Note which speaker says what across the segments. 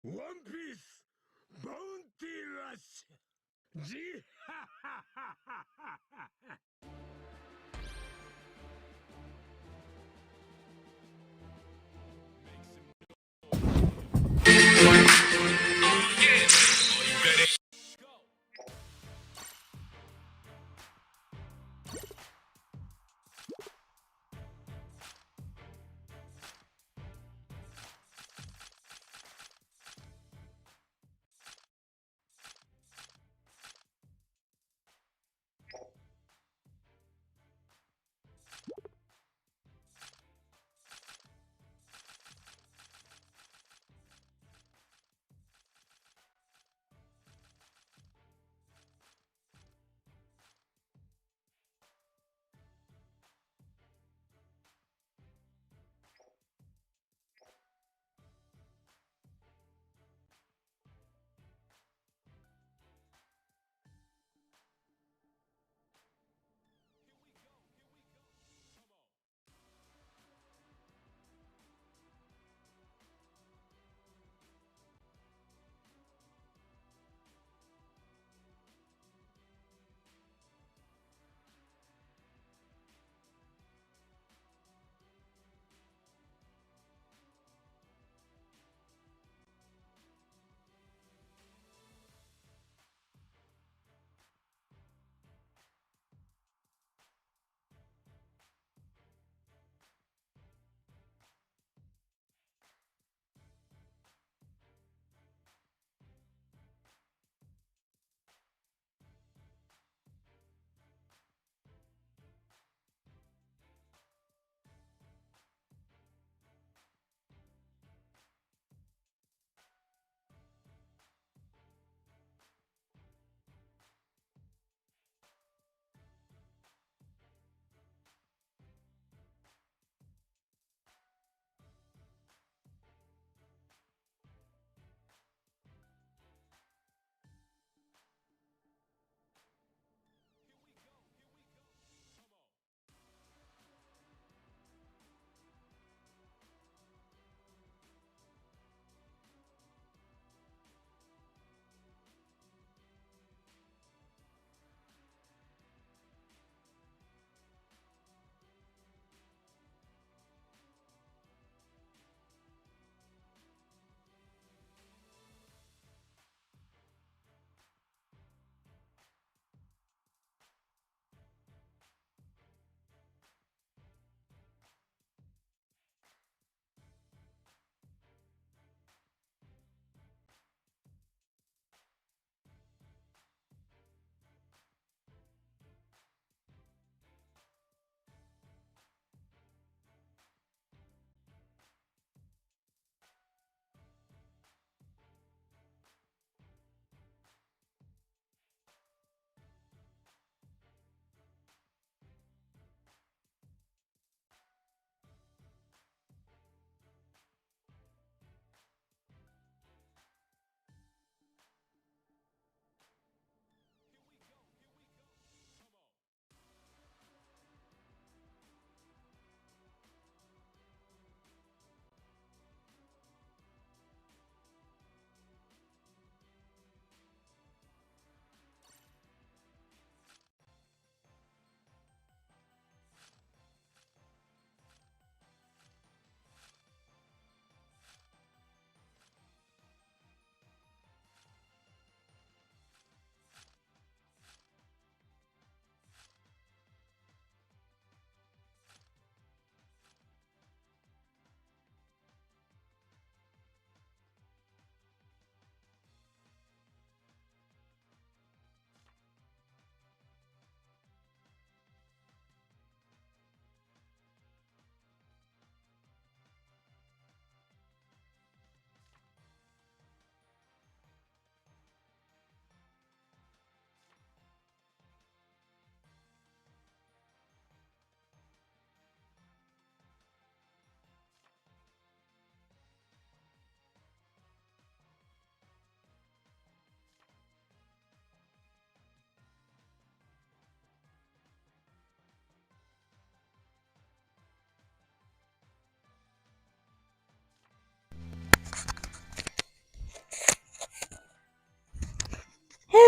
Speaker 1: One Piece Bounty Rush. G ha ha ha ha ha ha.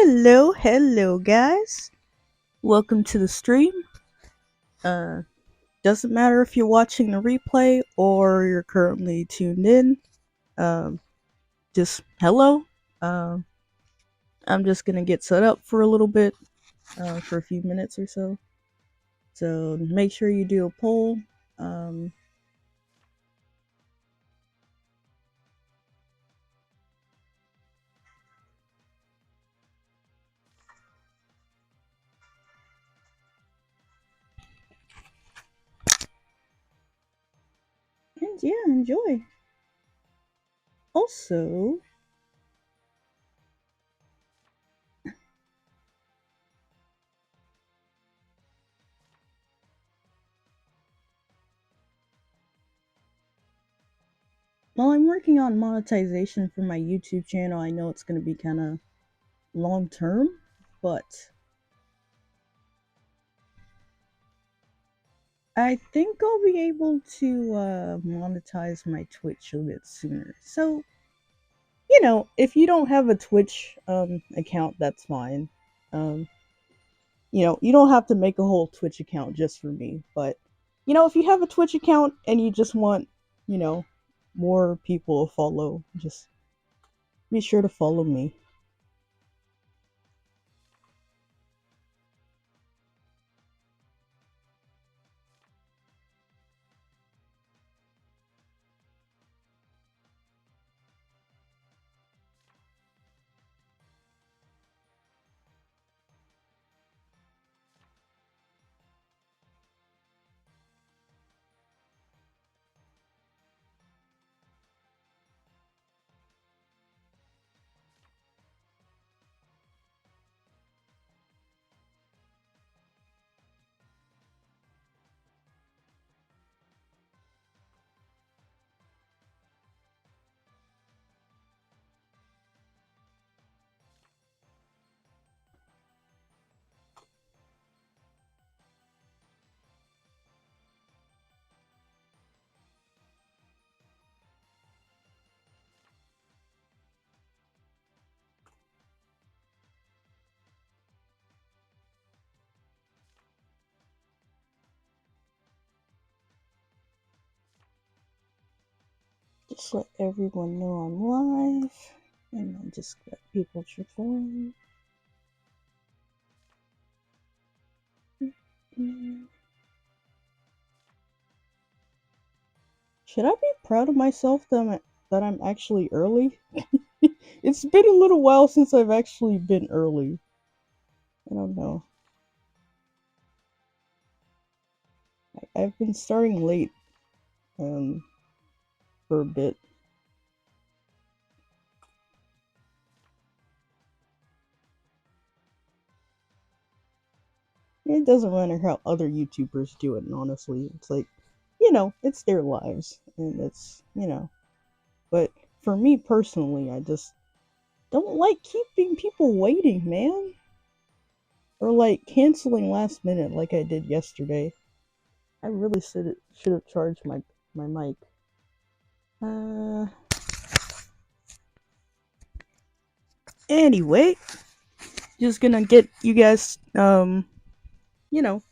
Speaker 2: Hello guys. Welcome to the stream. Uh doesn't matter if you're watching the replay or you're currently tuned in. Um just hello. Um I'm just gonna get set up for a little bit, for a few minutes or so. So make sure you do a poll. Um and yeah, enjoy. Also, while I'm working on monetization for my YouTube channel, I know it's gonna be kinda long term, but I think I'll be able to monetize my Twitch a bit sooner. So, if you don't have a Twitch account, that's fine. Um, you don't have to make a whole Twitch account just for me. But, if you have a Twitch account and you just want, you know, more people to follow, just be sure to follow me. Just let everyone know I'm live, and then just let people trickle in. Should I be proud of myself that I'm actually early? It's been a little while since I've actually been early. I don't know. I've been starting late, um, for a bit. It doesn't matter how other YouTubers do it, and honestly. It's like, it's their lives, and But for me personally, I just don't like keeping people waiting, man. Or like canceling last minute like I did yesterday. I really should have charged my mic. Uh, Anyway, just gonna get you guys, you know,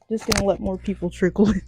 Speaker 2: just gonna let more people trickle in.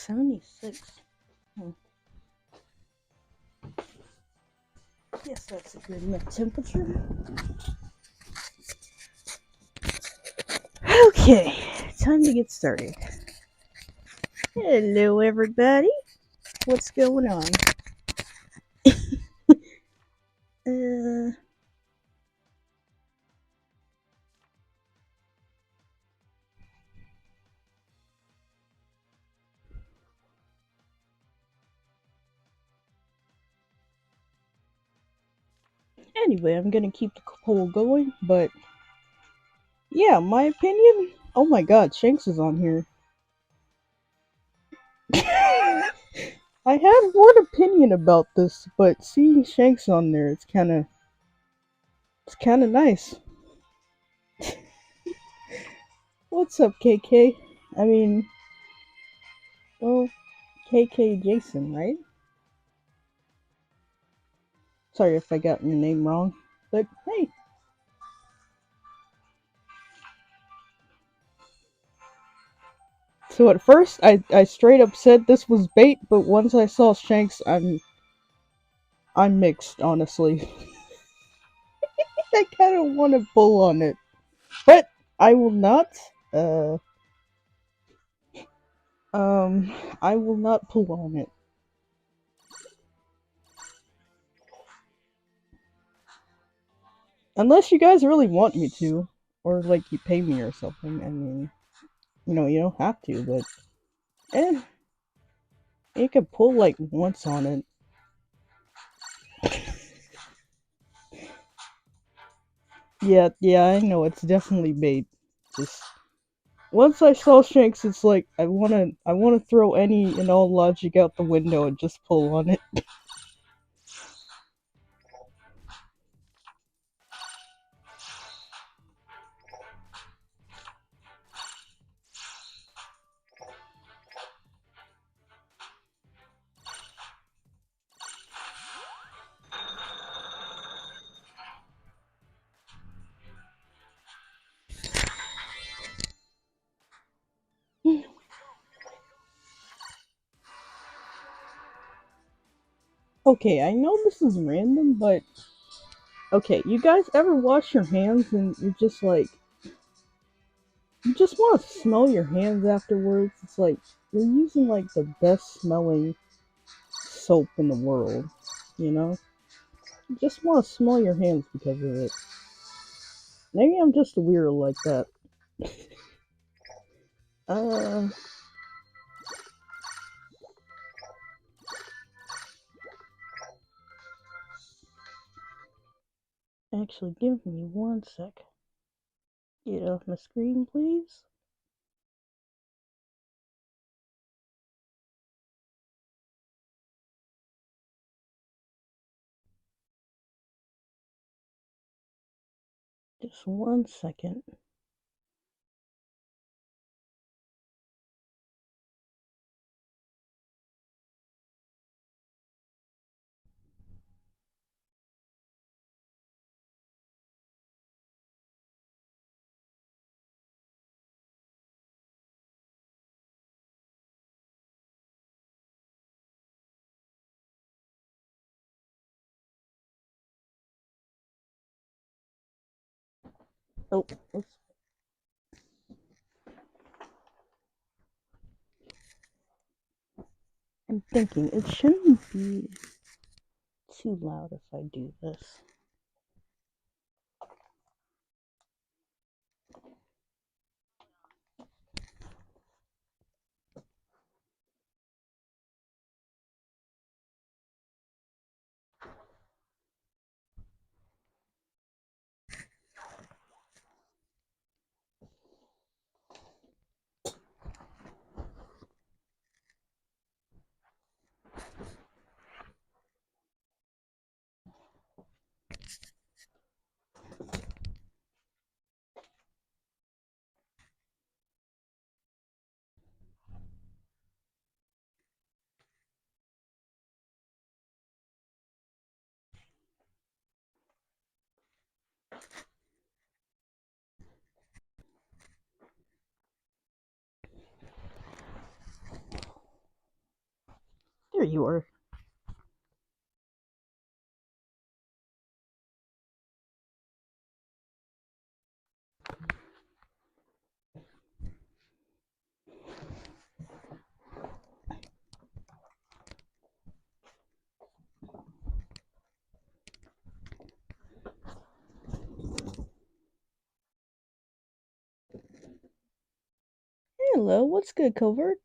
Speaker 2: 76. Yes, that's a good enough temperature. Okay, time to get started. Hello, everybody. What's going on? Anyway, I'm gonna keep the poll going, but yeah, my opinion. Oh my god, Shanks is on here. I had one opinion about this, but seeing Shanks on there, it's kind of nice. What's up, KK? I mean, well, KK Jason, right? Sorry if I got your name wrong, but hey. So at first, I straight up said this was bait, but once I saw Shanks, I'm mixed, honestly. I kind of want to pull on it, but I will not. Uh, I will not pull on it. Unless you guys really want me to, or like you pay me or something. I mean, you don't have to, but you could pull like once on it. Yeah, I know it's definitely bait. Just once I saw Shanks, it's like I wanna throw any and all logic out the window and just pull on it. Okay, I know this is random, but okay, you guys ever wash your hands and you're just like you just want to smell your hands afterwards? It's like you're using like the best smelling soap in the world, you know? You just want to smell your hands because of it. Maybe I'm just a weirdo like that. Uh, actually, give me one sec. Get off my screen, please. Just one second. Oh, oops. I'm thinking it shouldn't be too loud if I do this. you are. Hello, what's good, Covert?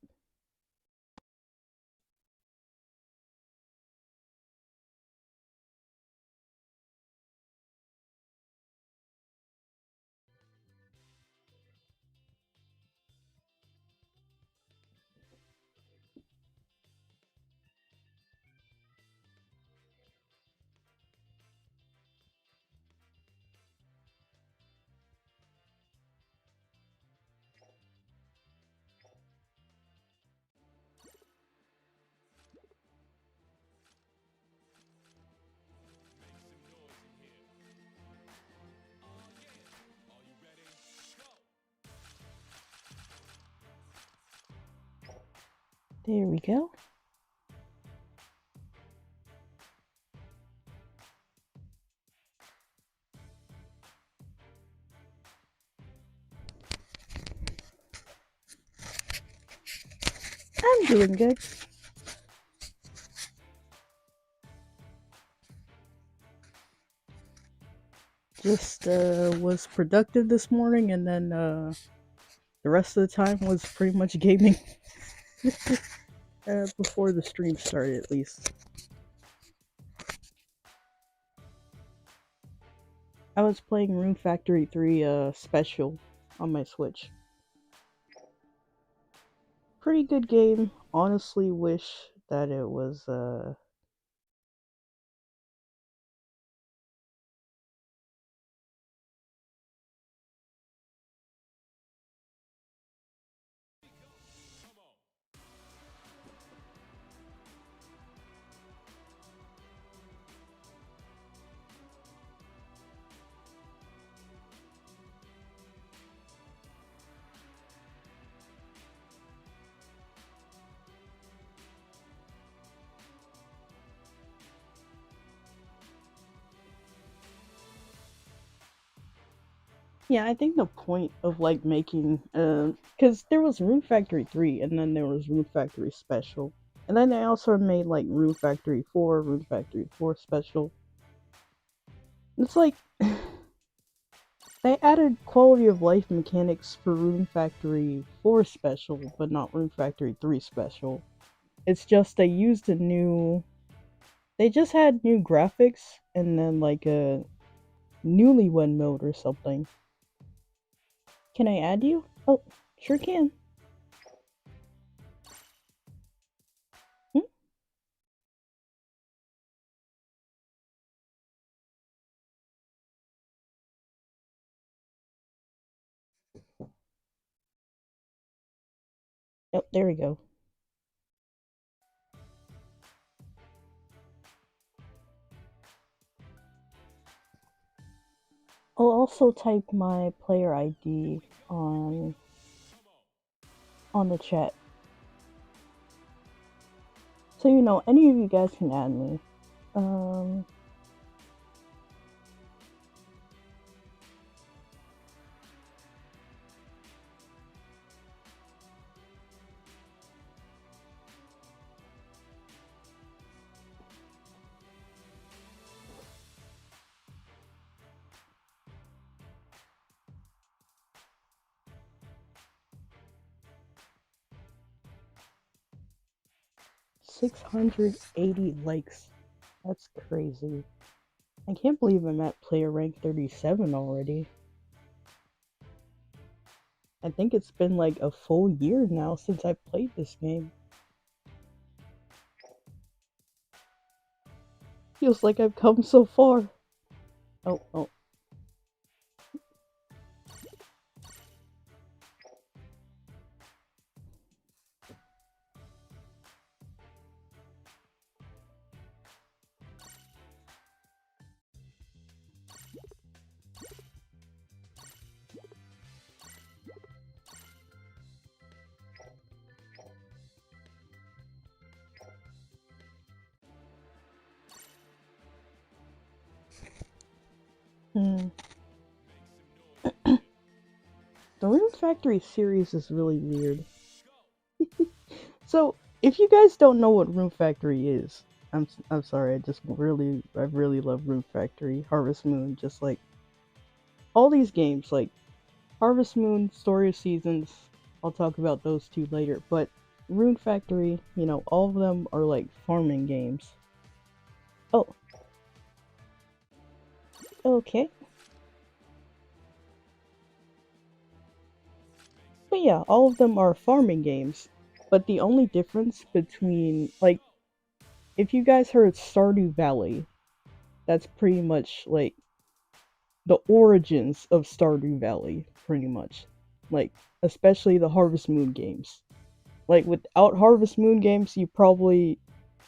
Speaker 2: There we go. I'm doing good. Just was productive this morning, and then the rest of the time was pretty much gaming. Before the stream started, at least. I was playing Rune Factory 3 Special on my Switch. Pretty good game. Honestly wish that it was yeah, I think the point of like making because there was Rune Factory 3 and then there was Rune Factory Special. And then they also made like Rune Factory 4, Rune Factory 4 Special. It's like they added quality of life mechanics for Rune Factory 4 Special, but not Rune Factory 3 Special. It's just they used a new. They just had new graphics and then like a newlywed mode or something. Can I add you? Oh, sure can. Hmm? Oh, there we go. I'll also type my player ID on the chat. So you know, any of you guys can add me. 680 likes. That's crazy. I can't believe I'm at player rank 37 already. I think it's been like a full year now since I played this game. Feels like I've come so far. Oh. Hmm. The Rune Factory series is really weird. So, if you guys don't know what Rune Factory is, I'm sorry. I really love Rune Factory, Harvest Moon, just like all these games, like Harvest Moon, Story of Seasons. I'll talk about those two later, but Rune Factory, all of them are like farming games. Oh, okay. But yeah, all of them are farming games. But the only difference between, like, if you guys heard Stardew Valley, that's pretty much like the origins of Stardew Valley, pretty much. Like, especially the Harvest Moon games. Like, without Harvest Moon games, you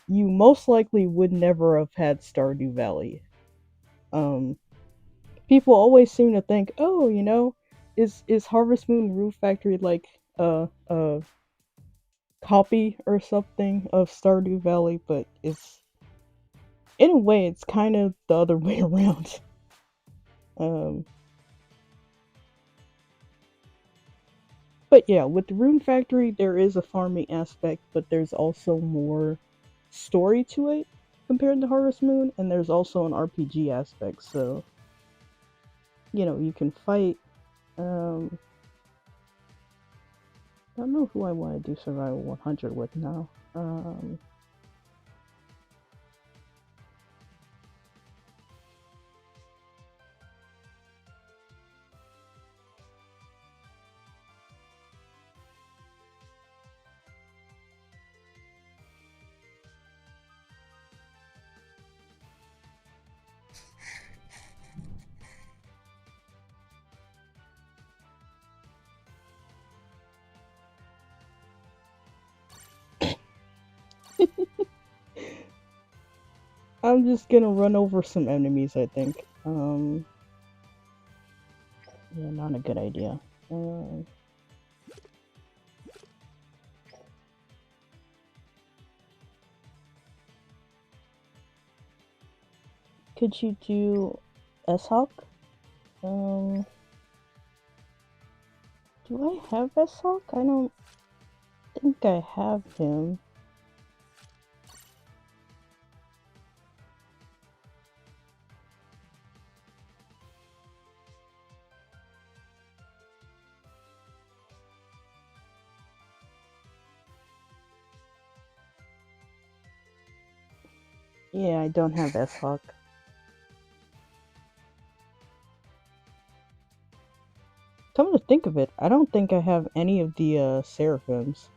Speaker 2: most likely would never have had Stardew Valley. Um, People always seem to think, oh, is Harvest Moon Roof Factory like a copy or something of Stardew Valley? But in a way, it's kind of the other way around. Um, but yeah, with the Rune Factory, there is a farming aspect, but there's also more story to it compared to Harvest Moon, and there's also an RPG aspect. So you can fight. Um, I don't know who I want to do Survival 100 with now. Um, I'm just gonna run over some enemies, I think. Yeah, not a good idea. Um, could you do S-Hawk? Um, do I have S-Hawk? I don't think I have him. Yeah, I don't have S-Hawk. Come to think of it, I don't think I have any of the Seraphims.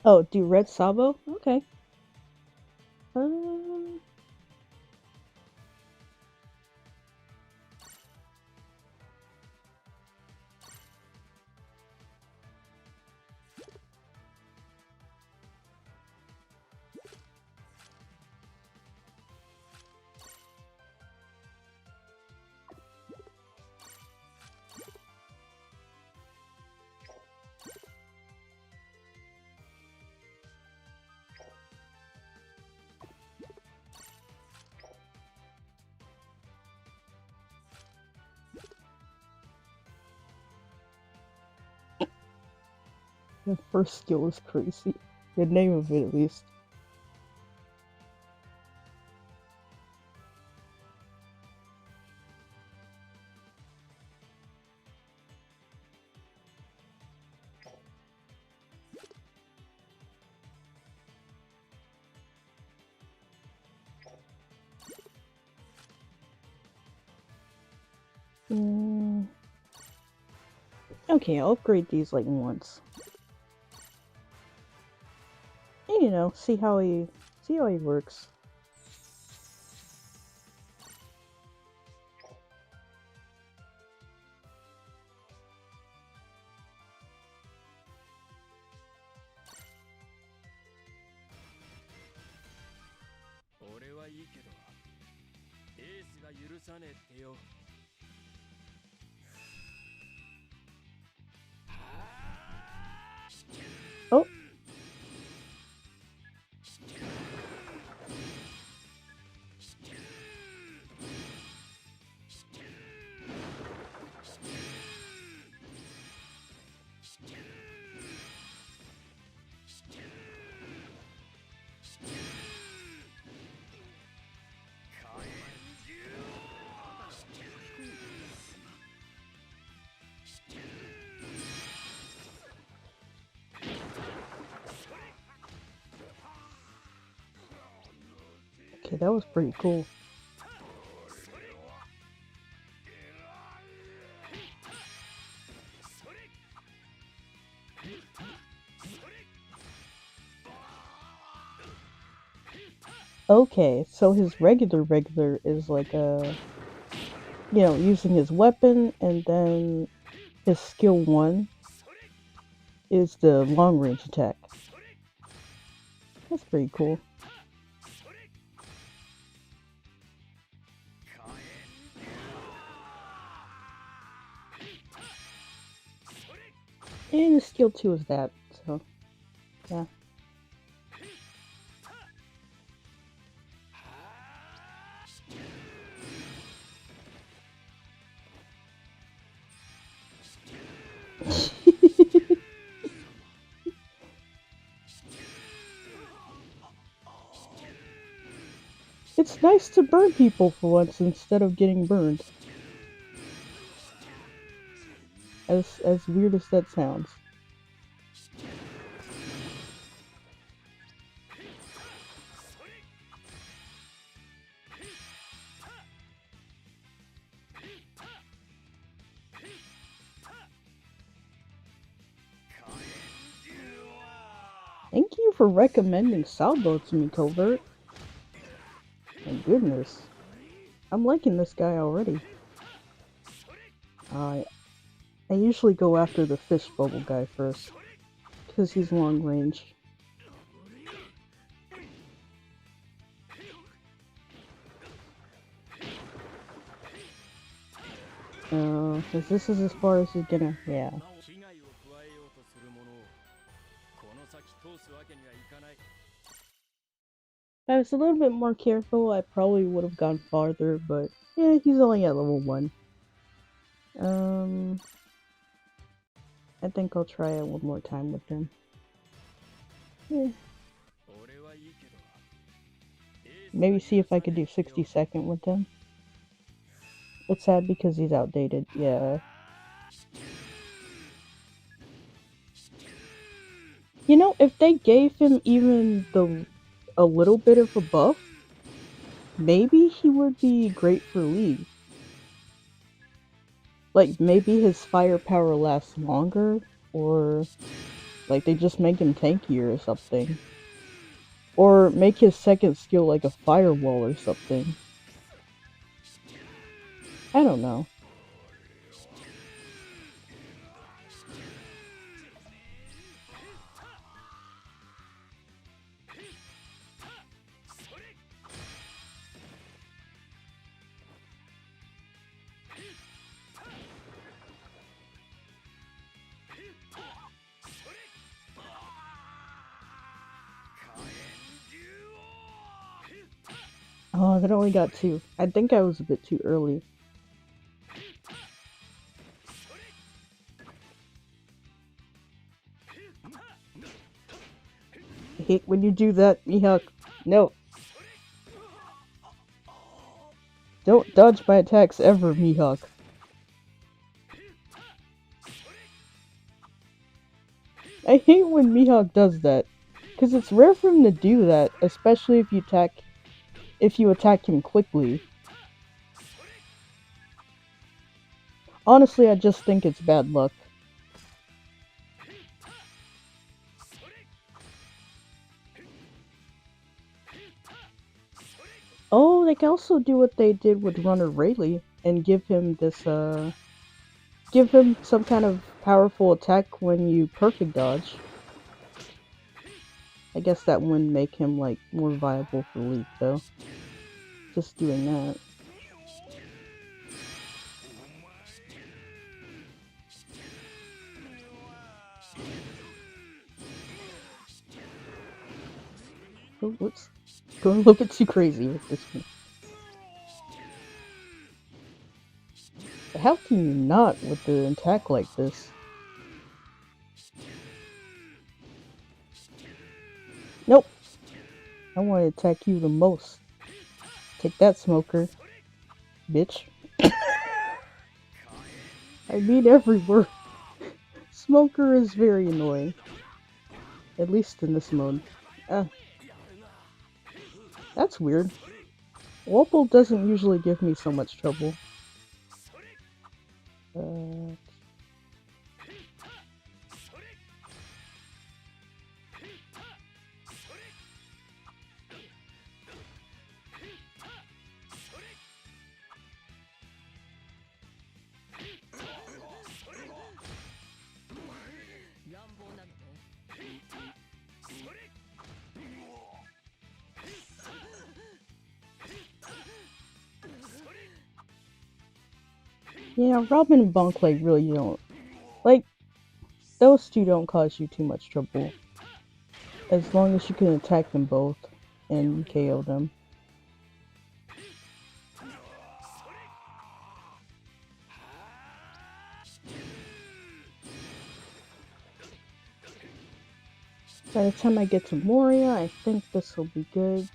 Speaker 2: Oh, do Red Sabo? Okay. Um, the first skill is crazy. The name of it, at least. Mm, okay, I'll upgrade these like once. And, see how he works. Oh. Okay, that was pretty cool. Okay, so his regular is like using his weapon, and then his skill 1 is the long range attack. That's pretty cool. And his skill 2 is that, so yeah. It's nice to burn people for once instead of getting burned. As weird as that sounds. Thank you for recommending Salvo to me, Covert. My goodness. I'm liking this guy already. I usually go after the fish bubble guy first, because he's long range. This is as far as he's gonna, yeah. If I was a little bit more careful, I probably would have gone farther, but yeah, he's only at level 1. I think I'll try it one more time with him. Yeah. Maybe see if I could do 60-second with him. It's sad because he's outdated, yeah. You know, if they gave him even a little bit of a buff, maybe he would be great for League. Like, maybe his firepower lasts longer, or like they just make him tankier or something. Or make his second skill like a firewall or something. I don't know. Oh, that only got 2. I think I was a bit too early. I hate when you do that, Mihawk. No. Don't dodge my attacks ever, Mihawk. I hate when Mihawk does that, because it's rare for him to do that, especially if you attack him quickly. Honestly, I just think it's bad luck. Oh, they can also do what they did with Runner Rayleigh and give him some kind of powerful attack when you perfect dodge. I guess that wouldn't make him, like, more viable for League, though. just doing that. Oh, whoops. Going a little bit too crazy with this one. But how can you not with the attack like this? Nope. I want to attack you the most. Take that, Smoker. Bitch. I mean every word. Smoker is very annoying. At least in this mode. That's weird. Wobble doesn't usually give me so much trouble. Yeah, Robin and Bonk like really don't. Like, those two don't cause you too much trouble. As long as you can attack them both and KO them. By the time I get to Moria, I think this will be good.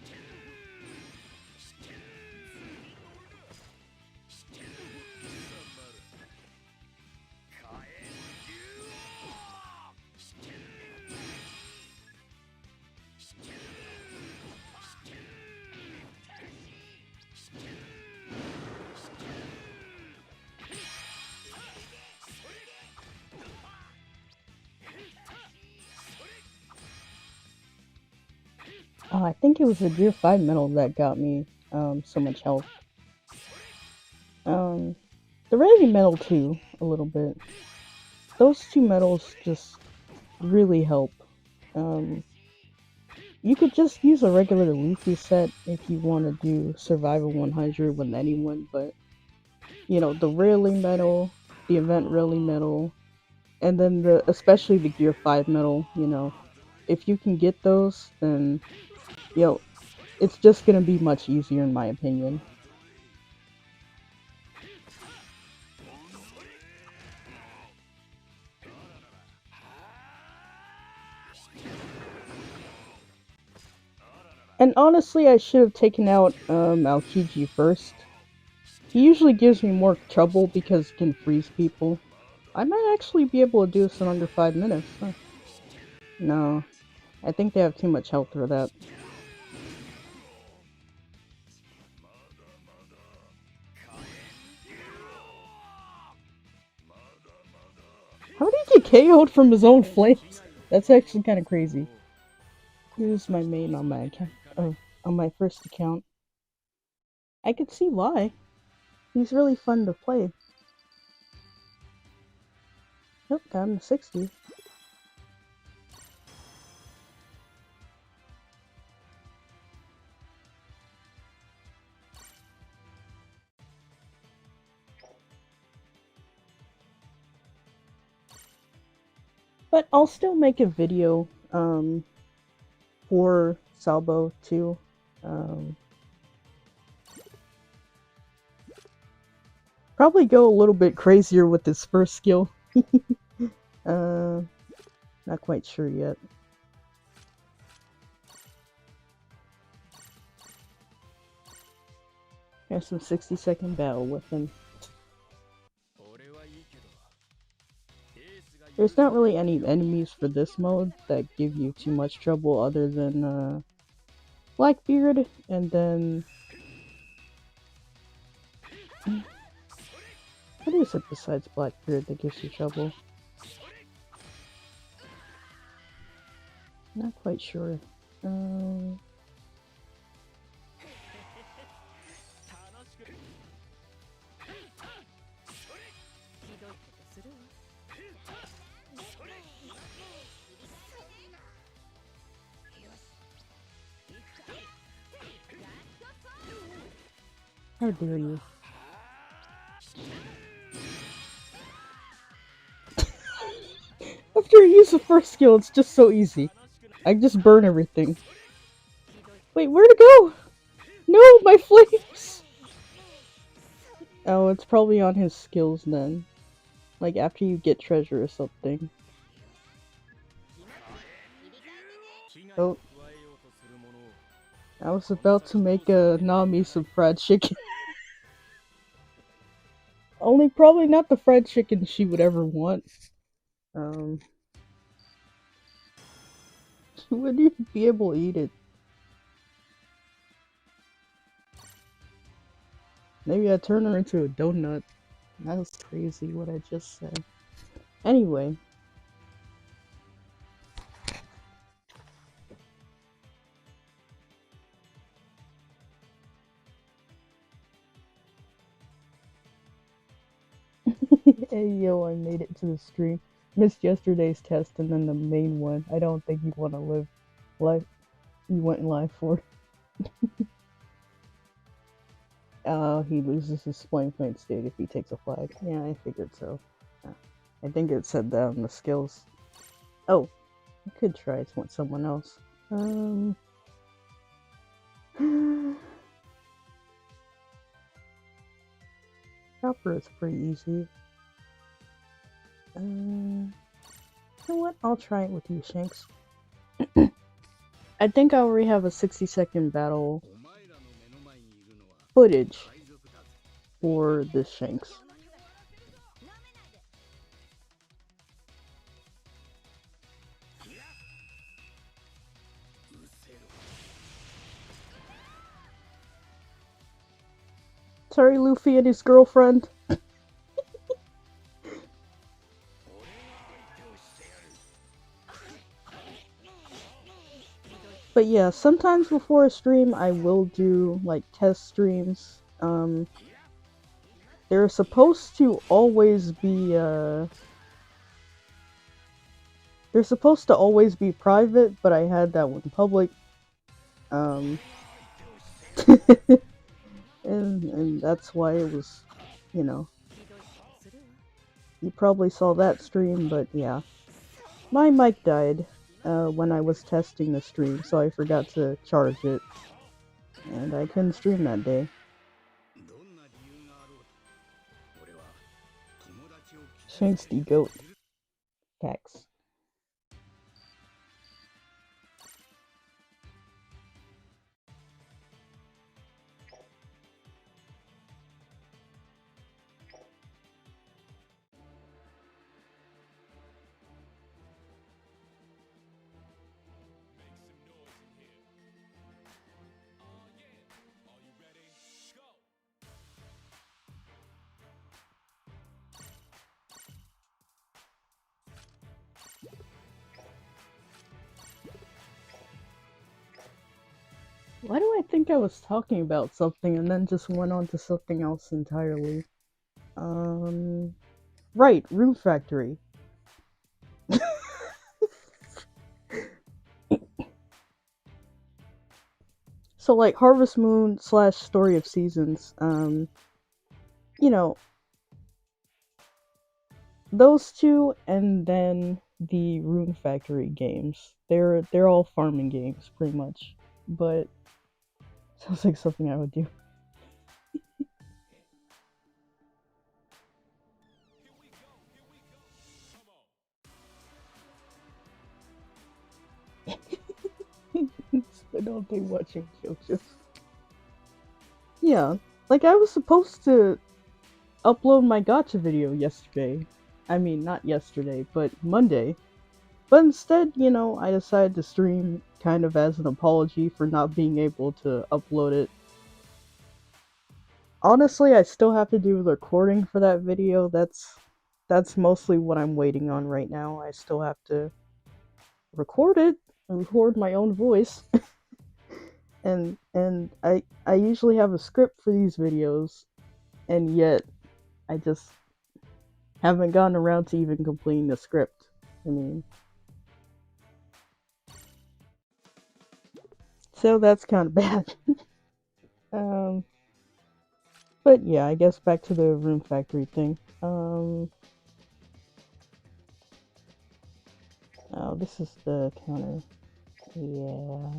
Speaker 2: I think it was the Gear 5 medal that got me so much health. The Rarity medal too, a little bit. Those two medals just really help. You could just use a regular Luffy set if you want to do Survival 100 with anyone, but you know, the Rarely medal, the Event Rarely medal, and then especially the Gear 5 medal, you know, if you can get those, then, you know, it's just gonna be much easier in my opinion. And honestly, I should have taken out Aokiji first. He usually gives me more trouble because he can freeze people. I might actually be able to do this in under 5 minutes. Huh. No, I think they have too much health for that. How did he get KO'd from his own flames? That's actually kind of crazy. Who's my main on my account? Oh, on my first account. I could see why. He's really fun to play. Nope, down to 60. But I'll still make a video for Salvo too. Probably go a little bit crazier with his first skill. Not quite sure yet. Have some 60-second battle with him. There's not really any enemies for this mode that give you too much trouble other than Blackbeard, and then what is it besides Blackbeard that gives you trouble? Not quite sure. How dare you? After I use the first skill, it's just so easy. I just burn everything. Wait, where to go? No, my flames! Oh, it's probably on his skills then. Like after you get treasure or something. Oh. I was about to make a Nami some fried chicken. Only probably not the fried chicken she would ever want. She wouldn't even be able to eat it. Maybe I turn her into a donut. That was crazy what I just said. Anyway. Hey yo, I made it to the stream. Missed yesterday's test and then the main one. I don't think you want to live life you went live for. He loses his flame point state if he takes a flag. Yeah, I figured so. I think it said that on the skills. Oh, I could try it with someone else. Chopper is pretty easy. You know what? I'll try it with you, Shanks. I think I already have a 60-second battle footage for this Shanks. Sorry, Luffy and his girlfriend. But yeah, sometimes before a stream I will do like test streams. They're supposed to always be they're supposed to always be private, but I had that one public. And that's why it was, you know. You probably saw that stream, but yeah. My mic died when I was testing the stream, so I forgot to charge it. And I couldn't stream that day. Shanks the goat. Facts. Why do I think I was talking about something and then just went on to something else entirely? Right, Rune Factory. So like Harvest Moon / Story of Seasons, you know, those two and then the Rune Factory games. They're all farming games pretty much. But sounds like something I would do. Spend all day watching JoJo's. Yeah, like I was supposed to upload my gotcha video yesterday. I mean, not yesterday, but Monday. But instead, you know, I decided to stream kind of as an apology for not being able to upload it. Honestly, I still have to do the recording for that video. That's mostly what I'm waiting on right now. I still have to record it, record my own voice. and I usually have a script for these videos, and yet I just haven't gotten around to even completing the script. I mean, so that's kind of bad. But yeah, I guess back to the Rune Factory thing. Oh, this is the counter. Yeah.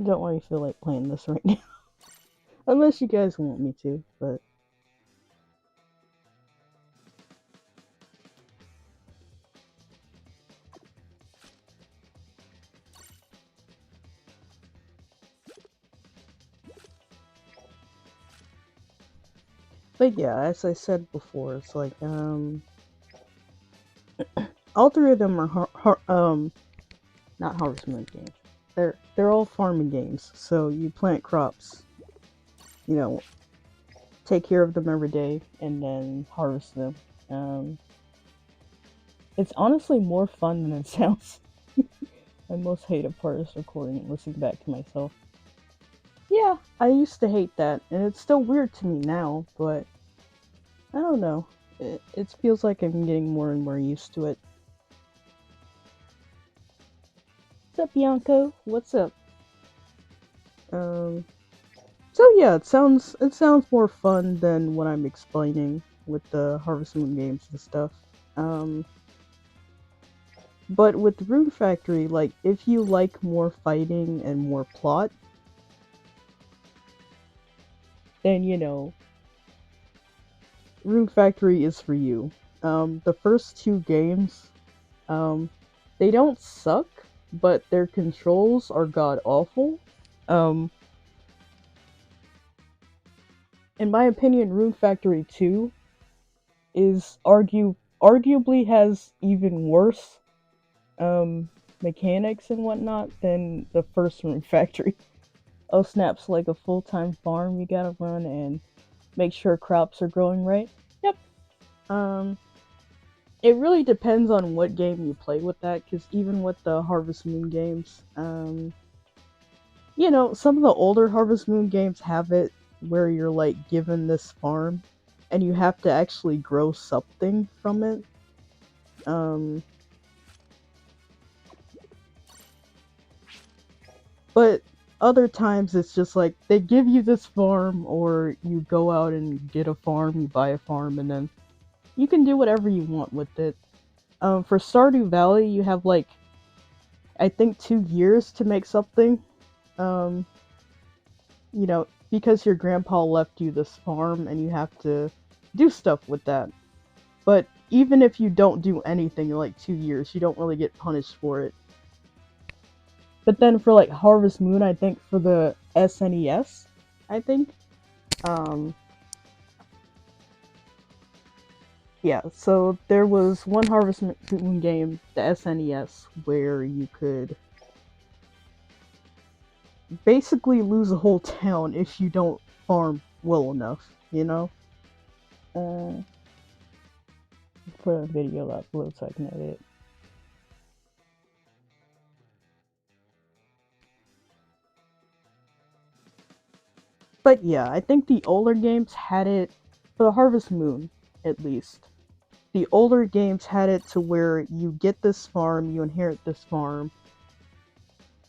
Speaker 2: Don't really feel like playing this right now. Unless you guys want me to, but... But yeah, as I said before, it's like, all three of them are, not Harvest Moon games. They're all farming games, so you plant crops, you know, take care of them every day, and then harvest them. It's honestly more fun than it sounds. My most hated part is recording and listening back to myself. Yeah, I used to hate that, and it's still weird to me now, but I don't know. It feels like I'm getting more and more used to it. What's up, Bianco? What's up? So yeah, it sounds more fun than what I'm explaining with the Harvest Moon games and stuff. But with Rune Factory, like, if you like more fighting and more plot, then, you know, Rune Factory is for you. The first two games, they don't suck, but their controls are god-awful. In my opinion, Rune Factory 2 is arguably has even worse mechanics and whatnot than the first Rune Factory. Oh snap's like a full-time farm you gotta run and make sure crops are growing right. Yep. It really depends on what game you play with that, because even with the Harvest Moon games, you know, some of the older Harvest Moon games have it where you're like given this farm and you have to actually grow something from it. But other times it's just like they give you this farm, or you go out and get a farm, you buy a farm, and then you can do whatever you want with it. For Stardew Valley, you have like, I think 2 years to make something. You know, because your grandpa left you this farm and you have to do stuff with that. But even if you don't do anything in like 2 years, you don't really get punished for it. But then for like Harvest Moon, I think for the SNES, I think, yeah, so there was one Harvest Moon game, the SNES, where you could basically lose a whole town if you don't farm well enough, you know? Put a video upload so I can edit it. But yeah, I think the older games had it, for the Harvest Moon, at least. The older games had it to where you get this farm, you inherit this farm,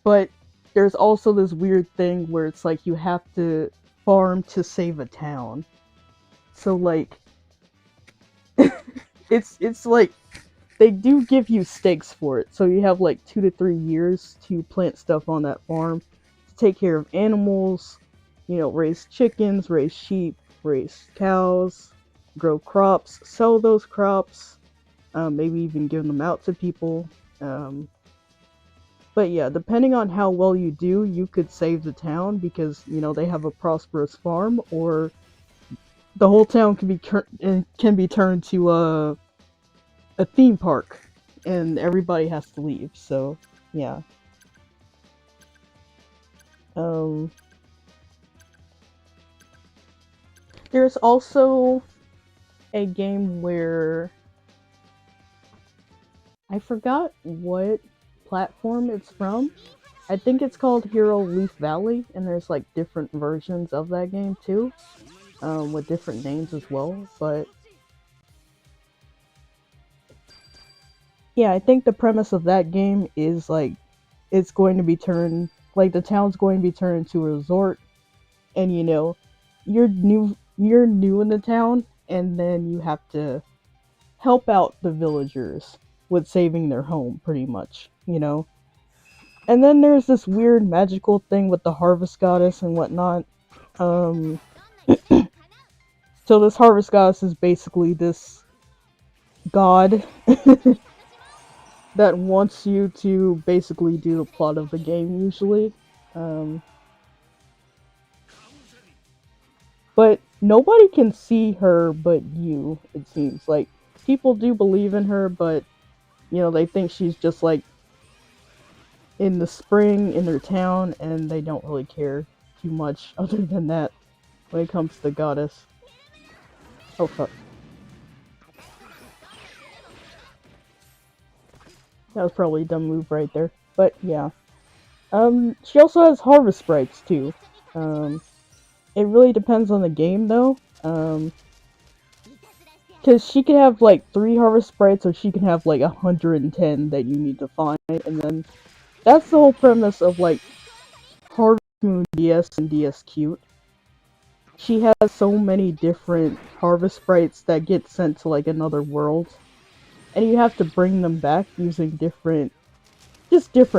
Speaker 2: but there's also this weird thing where it's like you have to farm to save a town. So like, it's like, they do give you stakes for it, so you have like 2 to 3 years to plant stuff on that farm, to take care of animals, you know, raise chickens, raise sheep, raise cows, grow crops, sell those crops, maybe even give them out to people. But yeah, depending on how well you do, you could save the town because, you know, they have a prosperous farm, or the whole town can be turned to a theme park, and everybody has to leave. So yeah. There's also a game where I forgot what platform it's from. I think it's called Hero Leaf Valley, and there's like different versions of that game too, with different names as well. But yeah, I think the premise of that game is like it's going to be turned, like the town's going to be turned into a resort, and you know, you're new in the town, and then you have to help out the villagers with saving their home, pretty much, you know. And then there's this weird magical thing with the harvest goddess and whatnot. Um, so this harvest goddess is basically this god that wants you to basically do the plot of the game usually. Um, but nobody can see her but you, it seems. Like, people do believe in her, but, you know, they think she's just, like, in the spring in their town, and they don't really care too much other than that when it comes to the goddess. Oh, fuck. That was probably a dumb move right there. But, yeah. She also has harvest sprites, too. It really depends on the game, though. Because she can have, like, 3 harvest sprites, or she can have, like, 110 that you need to find. And then, that's the whole premise of, like, Harvest Moon DS and DS Cute. She has so many different harvest sprites that get sent to, like, another world. And you have to bring them back using different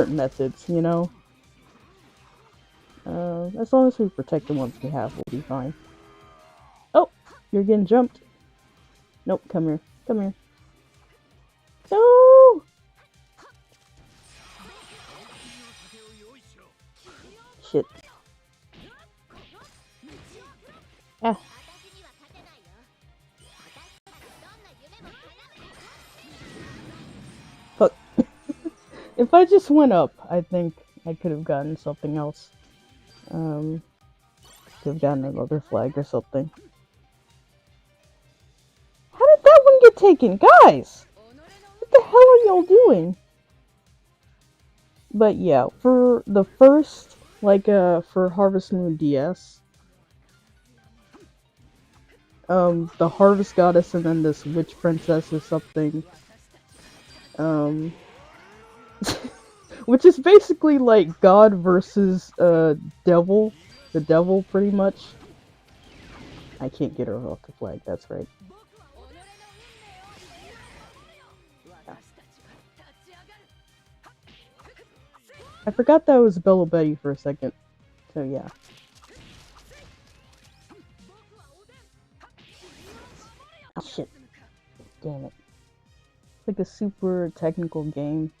Speaker 2: methods, you know? As long as we protect the ones we have, we'll be fine. Oh! You're getting jumped. Nope, come here. Come here. No! Shit. Ah. Fuck. If I just went up, I think I could have gotten something else. Could have gotten another flag or something. How did that one get taken? Guys! What the hell are y'all doing? But yeah, for the first, like, for Harvest Moon DS, the Harvest Goddess and then this Witch Princess or something, which is basically like God versus, Devil, the Devil, pretty much. I can't get her off the flag, that's right. I forgot that was Bella Betty for a second, so yeah. Oh shit. Damn it. It's like a super technical game.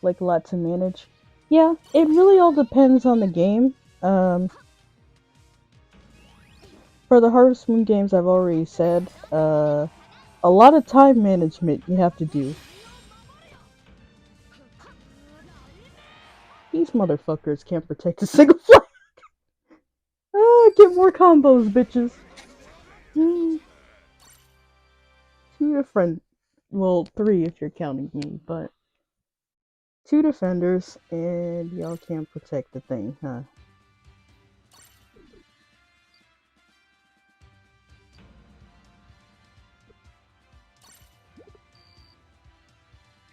Speaker 2: Like, a lot to manage. Yeah, it really all depends on the game. For the Harvest Moon games, I've already said, a lot of time management you have to do. These motherfuckers can't protect a single flag. Get more combos, bitches. 2 different, well, 3 if you're counting me, but 2 defenders, and y'all can't protect the thing, huh?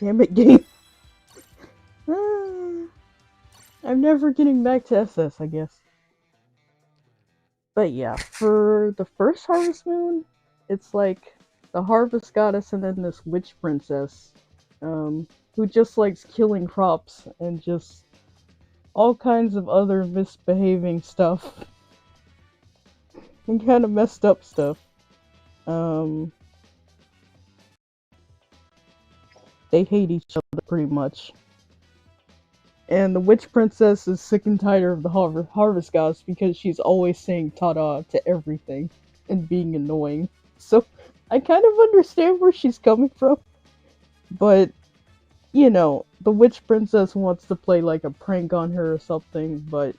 Speaker 2: Damn it, game. I'm never getting back to SS, I guess. But yeah, for the first Harvest Moon, it's like the Harvest Goddess and then this Witch Princess, who just likes killing crops and just all kinds of other misbehaving stuff. And kind of messed up stuff. They hate each other pretty much. And the Witch Princess is sick and tired of the Harvest Goddess because she's always saying ta-da to everything and being annoying. So, I kind of understand where she's coming from. But, you know, the Witch Princess wants to play like a prank on her or something, but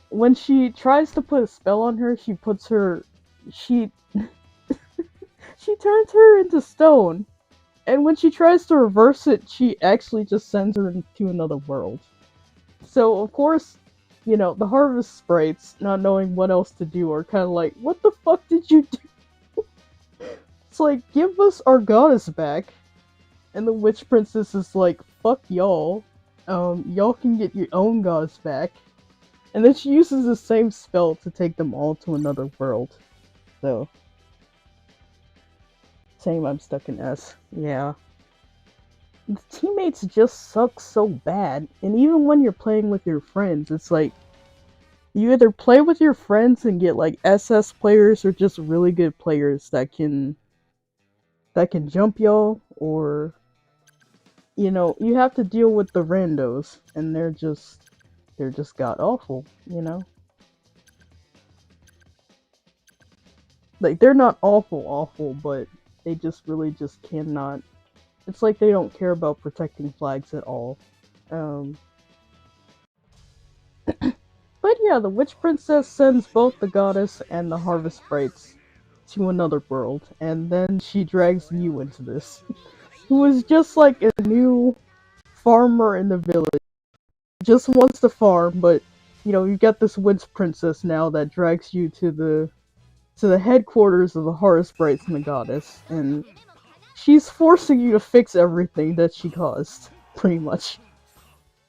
Speaker 2: when she tries to put a spell on her, she puts her... she turns her into stone. And when she tries to reverse it, she actually just sends her into another world. So, of course, you know, the Harvest Sprites, not knowing what else to do, are kind of like, what the fuck did you do? It's like, give us our goddess back. And the Witch Princess is like, fuck y'all. Y'all can get your own goddess back. And then she uses the same spell to take them all to another world. So, same, I'm stuck in S. Yeah. The teammates just suck so bad. And even when you're playing with your friends, it's like, you either play with your friends and get like SS players or just really good players that can jump y'all, or you know, you have to deal with the randos and they're just god awful, you know? Like they're not awful, but they just really just cannot. It's like they don't care about protecting flags at all. Um But yeah, the Witch Princess sends both the goddess and the harvest sprites to another world, and then she drags you into this. Who is just like a new farmer in the village. Just wants to farm, but you know, you got this Witch Princess now that drags you to the headquarters of the harvest sprites and the goddess, and she's forcing you to fix everything that she caused, pretty much.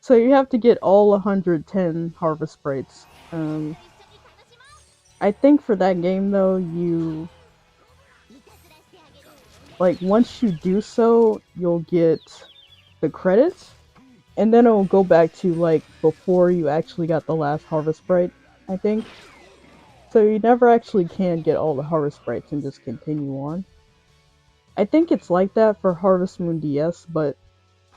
Speaker 2: So you have to get all 110 harvest sprites. I think for that game though, you like once you do so, you'll get the credits, and then it'll go back to like before you actually got the last harvest sprite, I think. So you never actually can get all the harvest sprites and just continue on. I think it's like that for Harvest Moon DS, but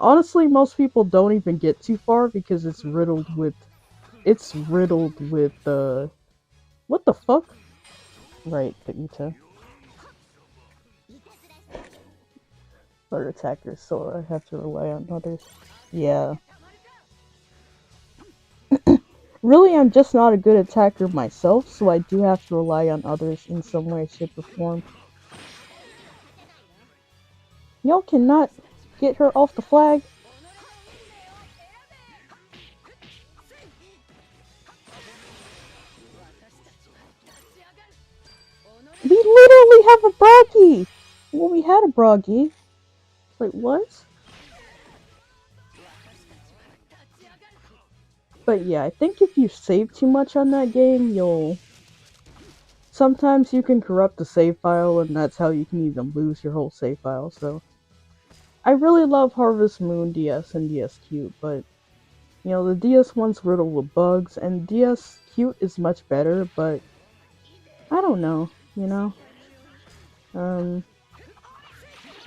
Speaker 2: honestly, most people don't even get too far because it's riddled with what the fuck? Right, Vegeta. Other attackers, so I have to rely on others. Yeah. Really, I'm just not a good attacker myself, so I do have to rely on others in some way, shape, or form. Y'all cannot get her off the flag. We literally have a Broggy! Well, we had a Broggy. Wait, what? But yeah, I think if you save too much on that game, you'll... Sometimes you can corrupt the save file, and that's how you can even lose your whole save file, so... I really love Harvest Moon DS and DS Cute, but... You know, the DS one's riddled with bugs, and DS Cute is much better, but... I don't know, you know? For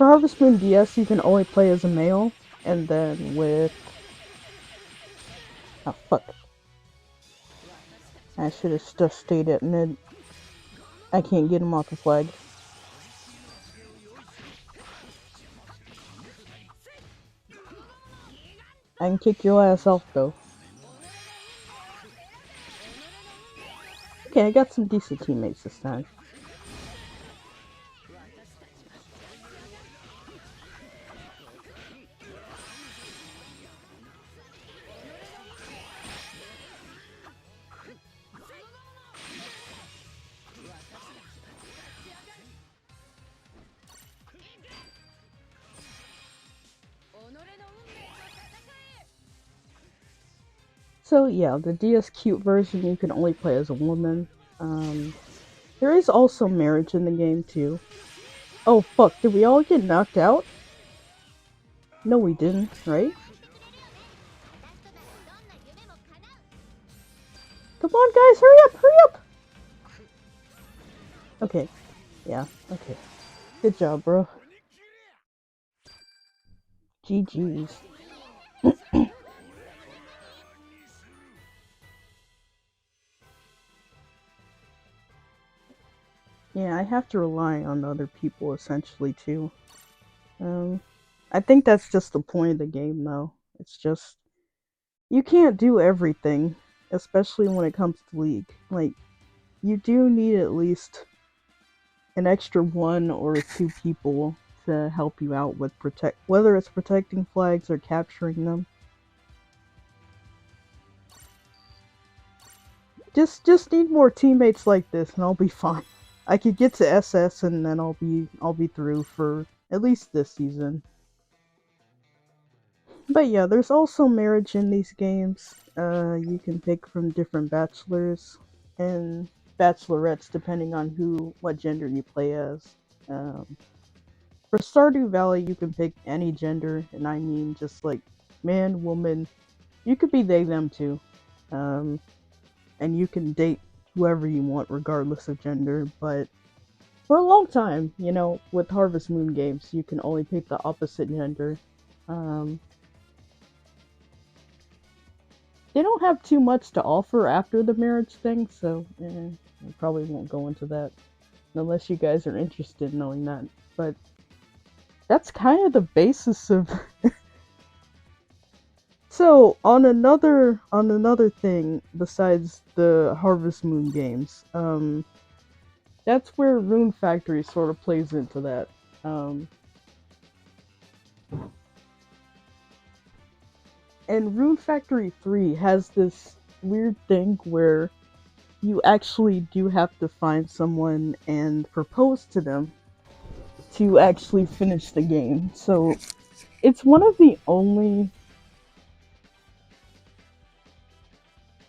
Speaker 2: Harvest Moon DS, you can only play as a male, and then with... Oh, fuck. I should have just stayed at mid. I can't get him off the flag. I can kick your ass off, though. Okay, I got some decent teammates this time. So yeah, the DS Cute version you can only play as a woman. There is also marriage in the game too. Oh fuck, did we all get knocked out? No we didn't, right? Come on guys, hurry up, hurry up! Okay, yeah, okay. Good job, bro. GG's. Yeah, I have to rely on other people essentially too. I think that's just the point of the game though. It's just, you can't do everything, especially when it comes to League. Like, you do need at least an extra one or two people to help you out with whether it's protecting flags or capturing them. Just need more teammates like this and I'll be fine. I could get to SS and then I'll be through for at least this season. But yeah, there's also marriage in these games. You can pick from different bachelors and bachelorettes depending on what gender you play as. Um, for Stardew Valley, you can pick any gender, and I mean just like man, woman. You could be they, them too. Um, and you can date whoever you want regardless of gender. But for a long time, with Harvest Moon games, you can only pick the opposite gender. Um, they don't have too much to offer after the marriage thing, so I probably won't go into that unless you guys are interested in knowing that. But that's kind of the basis of. So on another thing besides the Harvest Moon games, that's where Rune Factory sort of plays into that. Um, and Rune Factory 3 has this weird thing where you actually do have to find someone and propose to them to actually finish the game. So it's one of the only.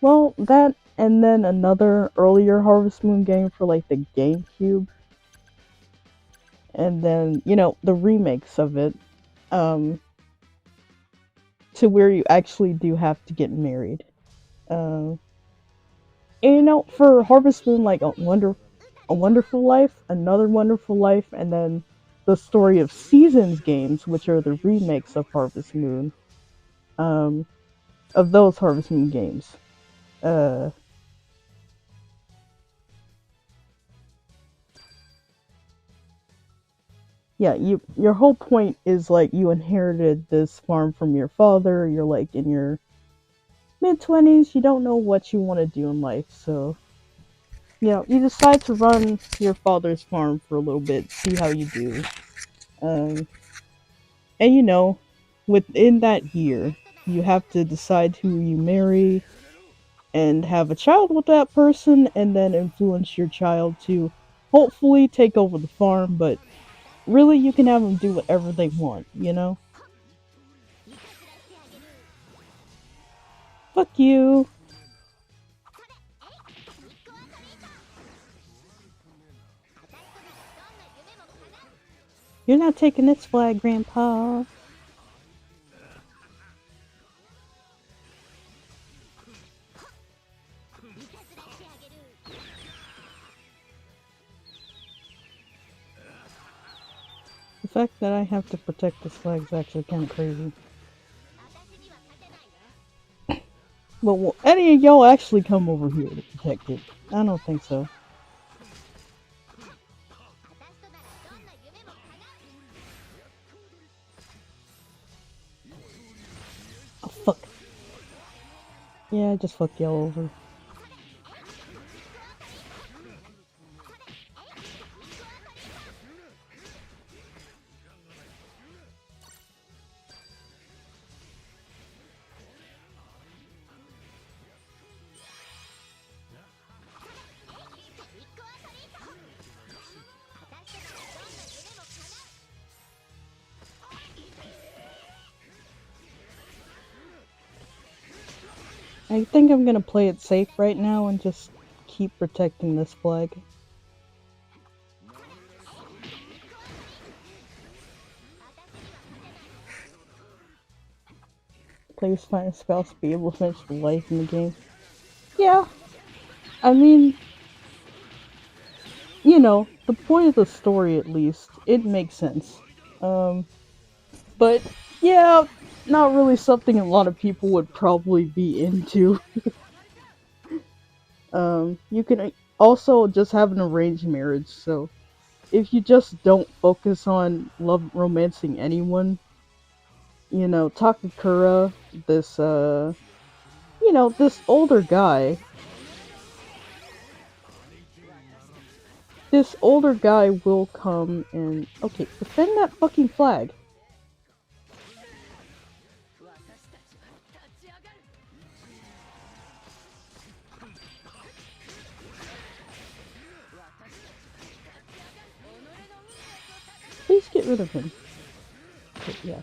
Speaker 2: Well, that and then another earlier Harvest Moon game for like the GameCube, and then the remakes of it, um, to where you actually do have to get married. Uh, and for Harvest Moon, like a Wonderful Life, Another Wonderful Life, and then the Story of Seasons games, which are the remakes of Harvest Moon, of those Harvest Moon games. Uh, yeah, your whole point is like you inherited this farm from your father. You're like in your mid-20s. You don't know what you want to do in life, so you decide to run your father's farm for a little bit, see how you do. Um, and within that year, you have to decide who you marry and have a child with that person, and then influence your child to hopefully take over the farm. But really, you can have them do whatever they want. Fuck you. You're not taking this flag, Grandpa. The fact that I have to protect this flag is actually kind of crazy. But will any of y'all actually come over here to protect it? I don't think so. Oh, fuck. Yeah, I just fucked y'all over. I think I'm gonna play it safe right now and just keep protecting this flag. Players find a spouse to be able to finish the life in the game. Yeah, I mean, the point of the story at least, it makes sense. But yeah, not really something a lot of people would probably be into. You can also just have an arranged marriage, so if you just don't focus on love romancing anyone, Takakura, this older guy, will come and, okay, defend that fucking flag. Please get rid of him. Okay, yeah.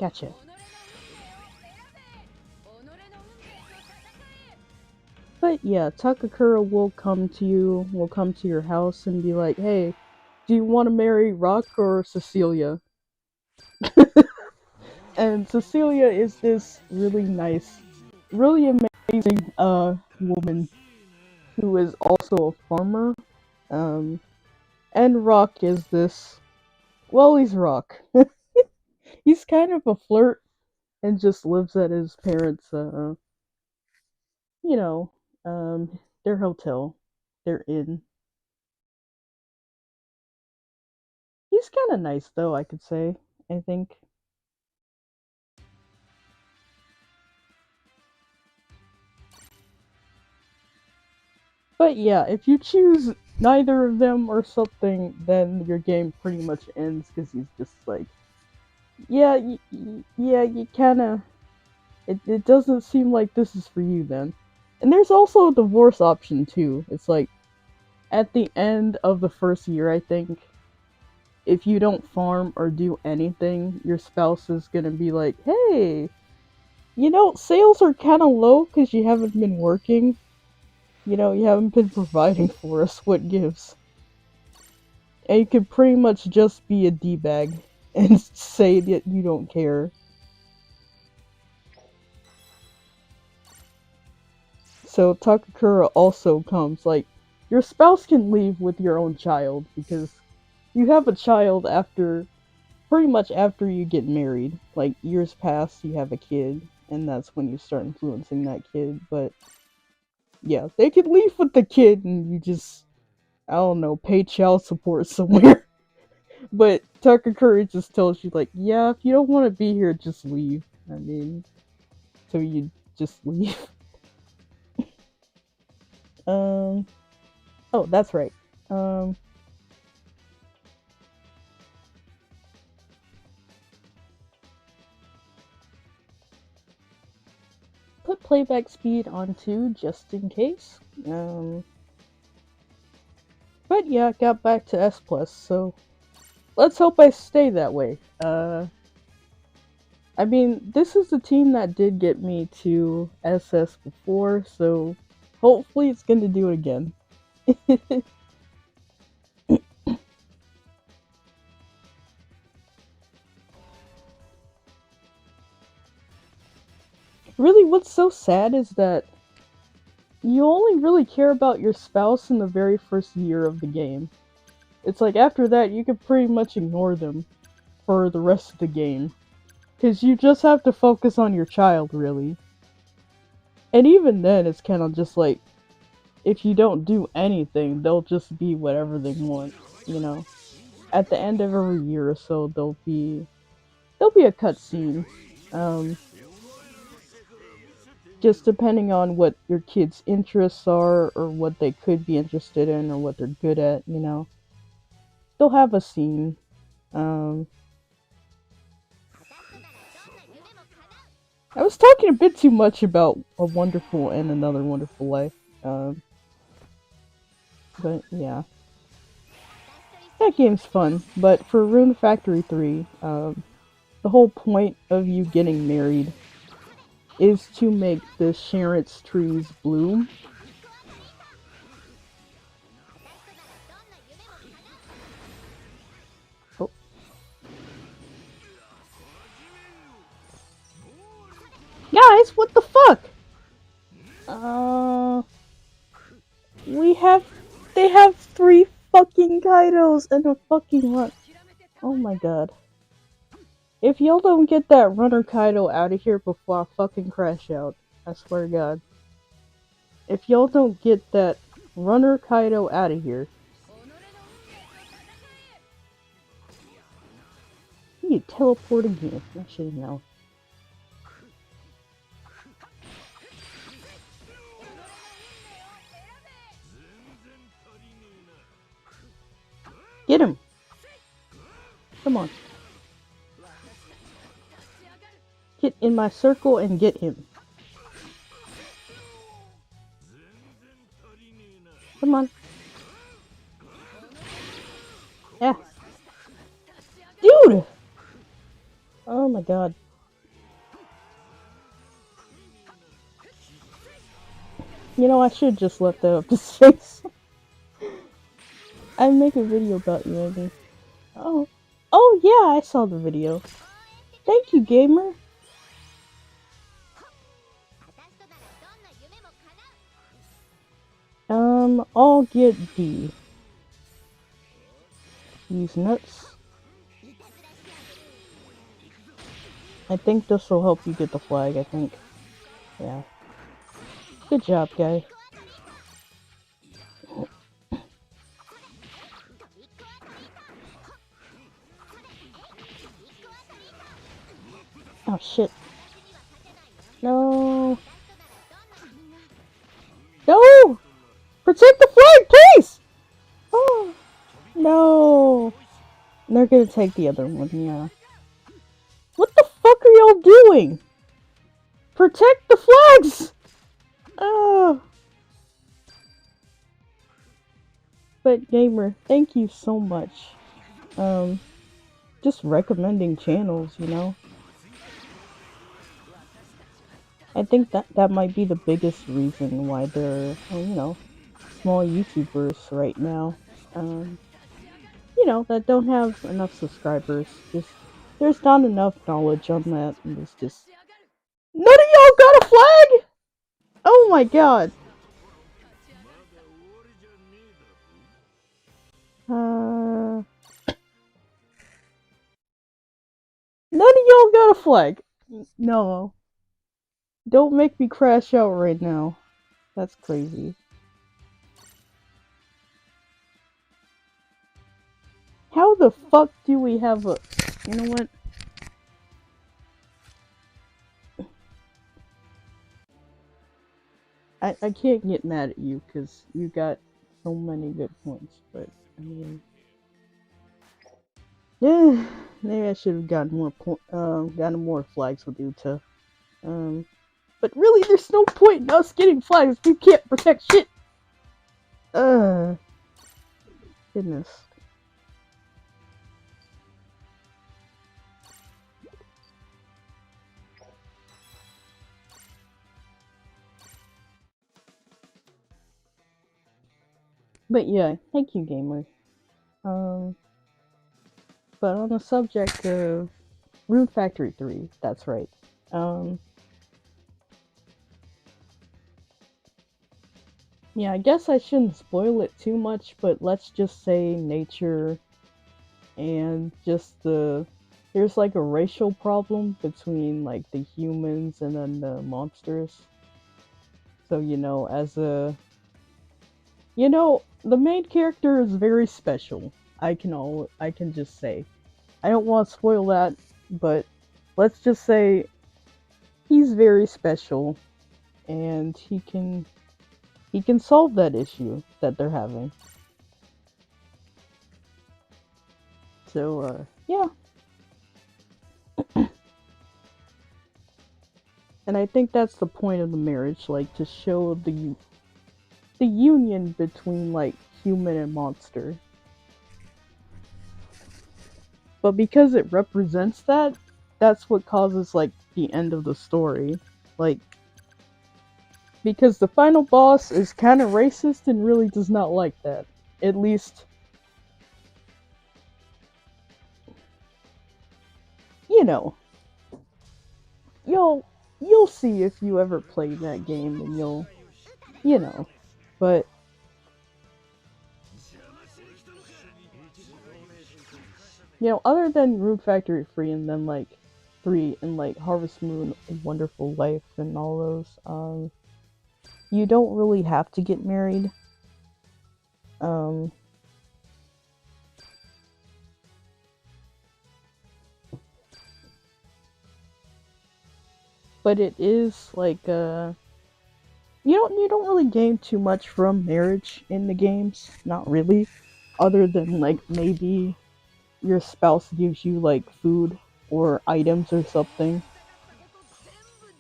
Speaker 2: Gotcha. But yeah, Takakura will come to you, will come to your house and be like, hey, do you want to marry Rock or Cecilia? And Cecilia is this really nice, really amazing woman who is also a farmer. Um, and Rock is this, well, he's Rock. He's kind of a flirt and just lives at his parents' you know, their hotel, their inn. He's kind of nice though, I could say, I think. But yeah, if you choose neither of them or something, then your game pretty much ends because he's just like, yeah, yeah, you kind of. It doesn't seem like this is for you then. And there's also a divorce option too. It's like at the end of the first year, I think, if you don't farm or do anything, your spouse is gonna be like, hey, sales are kind of low because you haven't been working. You haven't been providing for us. What gives? And you could pretty much just be a D-bag and say that you don't care. So Takakura also comes, like, your spouse can leave with your own child, because you have a child pretty much after you get married. Like, years pass, you have a kid, and that's when you start influencing that kid, but yeah, they could leave with the kid and you just, I don't know, pay child support somewhere. But Takakura just tells you, like, yeah, if you don't want to be here, just leave. I mean, so you just leave. Oh, that's right. Put playback speed on 2 just in case. But yeah, got back to S+, so let's hope I stay that way. I mean, this is the team that did get me to SS before, so hopefully it's gonna do it again. Really, what's so sad is that you only really care about your spouse in the very first year of the game. It's like after that, you can pretty much ignore them for the rest of the game. Because you just have to focus on your child, really. And even then, it's kind of just like, if you don't do anything, they'll just be whatever they want, At the end of every year or so, there'll be a cutscene. Just depending on what your kids' interests are, or what they could be interested in, or what they're good at, They'll have a scene. I was talking a bit too much about A Wonderful and Another Wonderful Life. But yeah. That game's fun, but for Rune Factory 3, the whole point of you getting married is to make the Sharents trees bloom. Oh. Guys, what the fuck? They have 3 fucking Kaidos and a fucking run. Oh my god. If y'all don't get that runner Kaido out of here before I fucking crash out, I swear to god. If y'all don't get that runner Kaido out of here. You teleport again. I should know. Get him! Come on. Get in my circle and get him. Come on. Yeah. Dude! Oh my god. You know, I should just left that up to space. I'd make a video about you, maybe. Oh. Oh, yeah, I saw the video. Thank you, gamer. I'll get D. Use nuts. I think this will help you get the flag, I think. Yeah. Good job, guy. Oh, shit. No. No! Protect the flag, please! Oh, no. They're gonna take the other one, yeah. What the fuck are y'all doing? Protect the flags! Oh. But gamer, thank you so much. Just recommending channels, you know? I think that might be the biggest reason why they're, you know, small YouTubers right now. You know, that don't have enough subscribers. Just, there's not enough knowledge on that, and it's just... None of y'all got a flag?! Oh my god. None of y'all got a flag. No. Don't make me crash out right now. That's crazy. How the fuck do we have a... You know what? I can't get mad at you, because you got so many good points, but, I mean... Yeah, maybe I should have gotten more flags with you, too. But really, there's no point in us getting flags if we can't protect shit! Goodness. But yeah, thank you, gamer. But on the subject of Rune Factory 3, that's right. Yeah, I guess I shouldn't spoil it too much, but let's just say nature and just there's like a racial problem between like the humans and then the monsters. So, you know, the main character is very special. I can just say. I don't want to spoil that, but let's just say he's very special and he can solve that issue that they're having. So, yeah. And I think that's the point of the marriage, like, to show the union between, like, human and monster. But because it represents that, that's what causes, like, the end of the story. Like, because the final boss is kind of racist and really does not like that. At least, you know, you'll see if you ever play that game, and you know, but you know, other than Rune Factory 3 and then like 3 and like Harvest Moon, Wonderful Life and all those, you don't really have to get married. But it is like you don't really gain too much from marriage in the games, not really, other than like maybe your spouse gives you like food or items or something.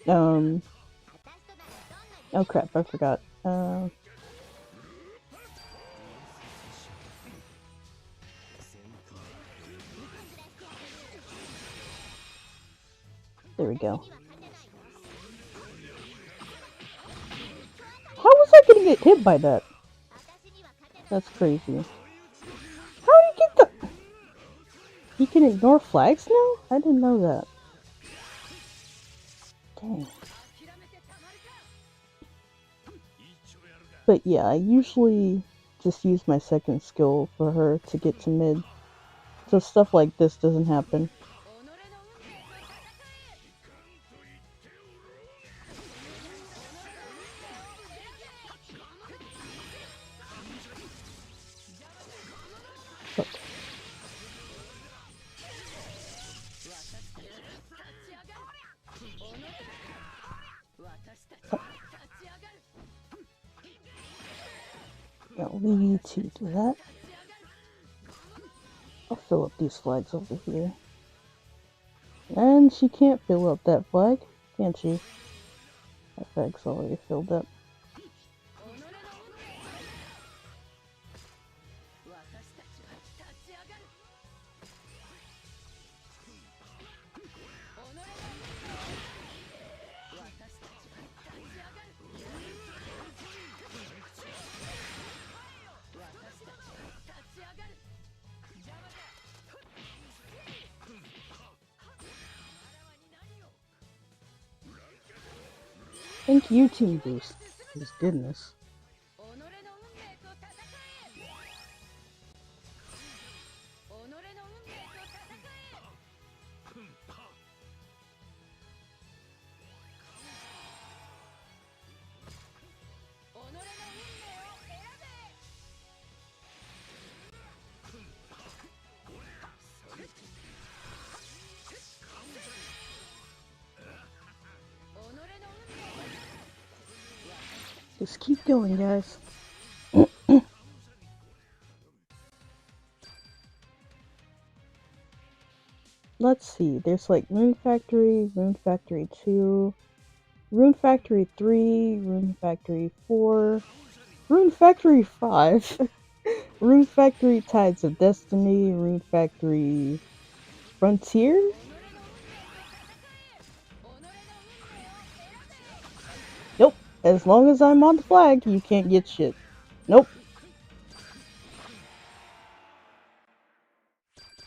Speaker 2: Oh crap, I forgot. There we go. How was I even get hit by that. That's crazy. How do you get the... You can ignore flags now? I didn't know that. Dang. But yeah, I usually just use my second skill for her to get to mid. So stuff like this doesn't happen. Look. I'll leave you to do that. I'll fill up these flags over here. And she can't fill up that flag, can she? That flag's already filled up. Thank you, Team Boost. His goodness. Just keep going, guys. Let's see, there's like Rune Factory, Rune Factory 2, Rune Factory 3, Rune Factory 4, Rune Factory 5, Rune Factory Tides of Destiny, Rune Factory Frontier? Nope, as long as I'm on the flag, you can't get shit. Nope.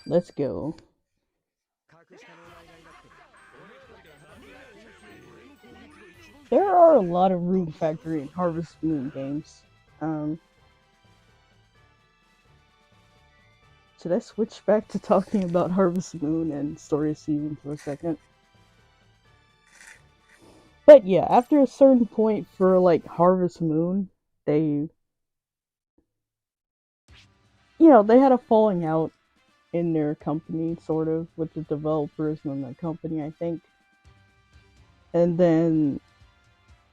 Speaker 2: Let's go. There are a lot of Rune Factory and Harvest Moon games. Should I switch back to talking about Harvest Moon and Story of Seasons for a second? But yeah, after a certain point for like Harvest Moon, they had a falling out in their company, sort of, with the developers and the company, I think. And then,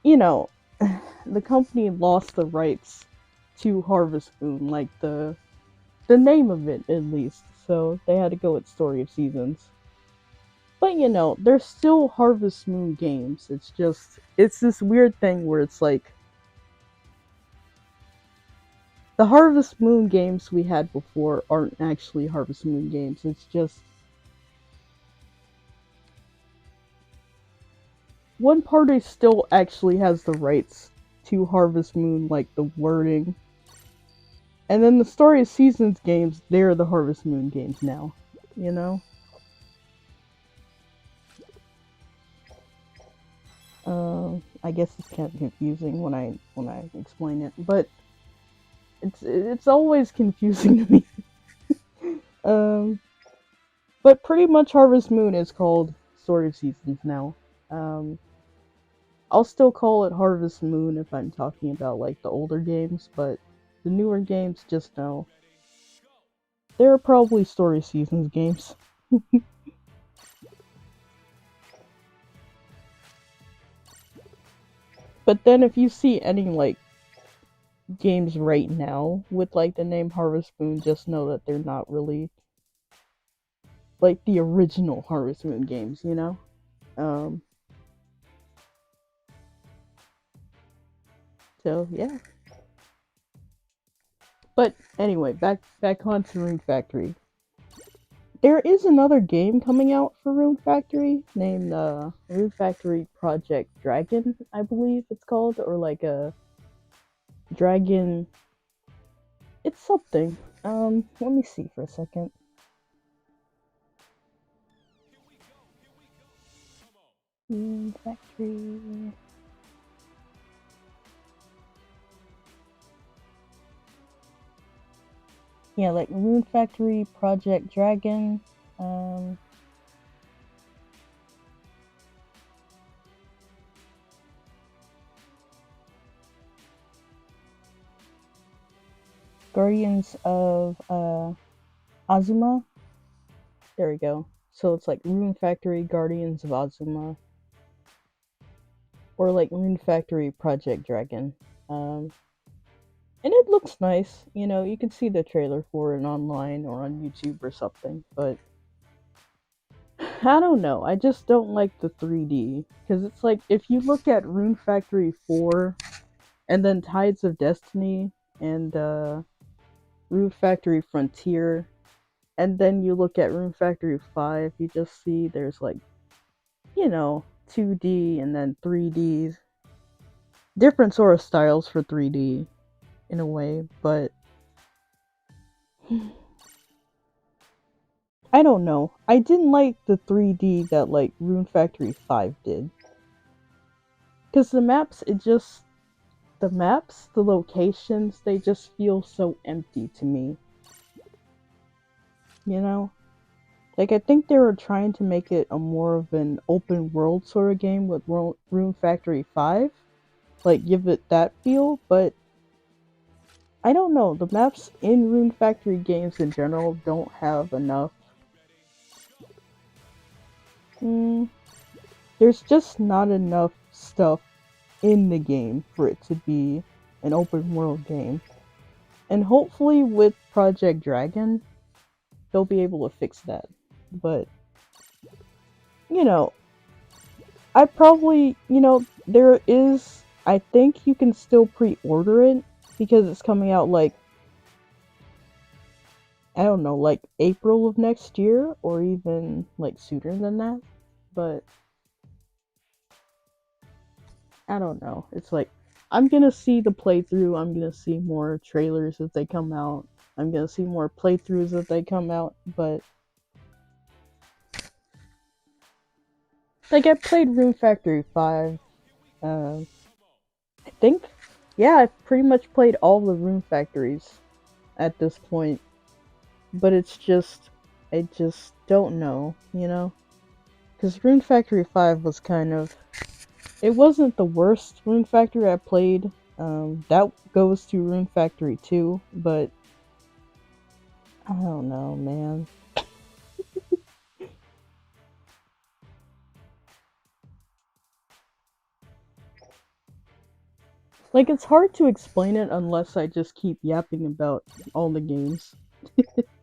Speaker 2: the company lost the rights to Harvest Moon, like the name of it, at least. So they had to go with Story of Seasons. But there's still Harvest Moon games. It's this weird thing where it's like, the Harvest Moon games we had before aren't actually Harvest Moon games. It's just one party still actually has the rights to Harvest Moon, like the wording. And then the Story of Seasons games, they're the Harvest Moon games now, I guess it's kind of confusing when I explain it, but it's always confusing to me. But pretty much Harvest Moon is called Story of Seasons now. I'll still call it Harvest Moon if I'm talking about like the older games, but the newer games, just know they're probably Story of Seasons games. But then if you see any like games right now with like the name Harvest Moon, just know that they're not really like the original Harvest Moon games, So yeah. But anyway, back on to Rune Factory. There is another game coming out for Rune Factory named Rune Factory Project Dragon, I believe it's called, or like a Dragon. It's something. Let me see for a second. Rune Factory. Yeah, like Rune Factory, Project Dragon. Guardians of Azuma. There we go. So it's like Rune Factory, Guardians of Azuma, or like Rune Factory, Project Dragon. And it looks nice. You know, you can see the trailer for it online or on YouTube or something. But I don't know. I just don't like the 3D because it's like if you look at Rune Factory 4 and then Tides of Destiny and Rune Factory Frontier, and then you look at Rune Factory 5, you just see there's like, you know, 2D and then 3D. Different sort of styles for 3D in a way, but I don't know. I didn't like the 3D that like Rune Factory 5 did. Cuz the maps, the locations, they just feel so empty to me. You know? Like, I think they were trying to make it a more of an open world sort of game with Rune Factory 5. Like, give it that feel, but I don't know. The maps in Rune Factory games in general don't have enough. There's just not enough stuff in the game for it to be an open world game. And hopefully with Project Dragon, they'll be able to fix that. But, you know, I probably, there is, I think you can still pre-order it because it's coming out like, I don't know, like April of next year or even like sooner than that. But I don't know. It's like, I'm gonna see the playthrough, I'm gonna see more trailers as they come out, I'm gonna see more playthroughs as they come out, but like I played Rune Factory 5, I think, yeah, I've pretty much played all the Rune Factories at this point, but it's just, I just don't know, you know? Because Rune Factory 5 was kind of, it wasn't the worst Rune Factory I played. That goes to Rune Factory 2, but I don't know, man. Like, it's hard to explain it unless I just keep yapping about all the games.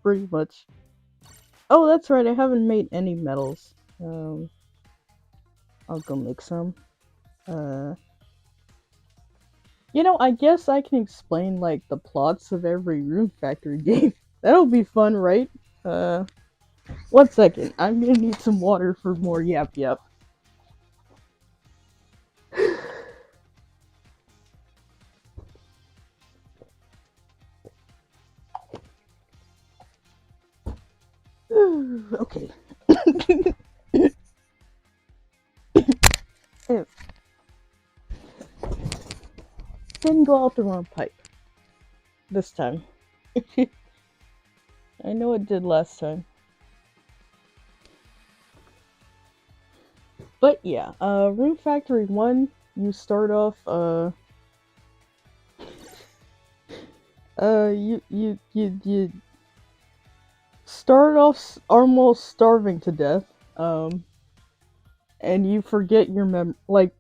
Speaker 2: Pretty much. Oh, that's right, I haven't made any medals. I'll go make some. I guess I can explain, like, the plots of every Rune Factory game. That'll be fun, right? 1 second. I'm gonna need some water for more yap yap. Okay. Ew. Didn't go out the wrong pipe. This time. I know it did last time. But yeah, Rune Factory 1, you start off, you start off almost starving to death, and you forget your like,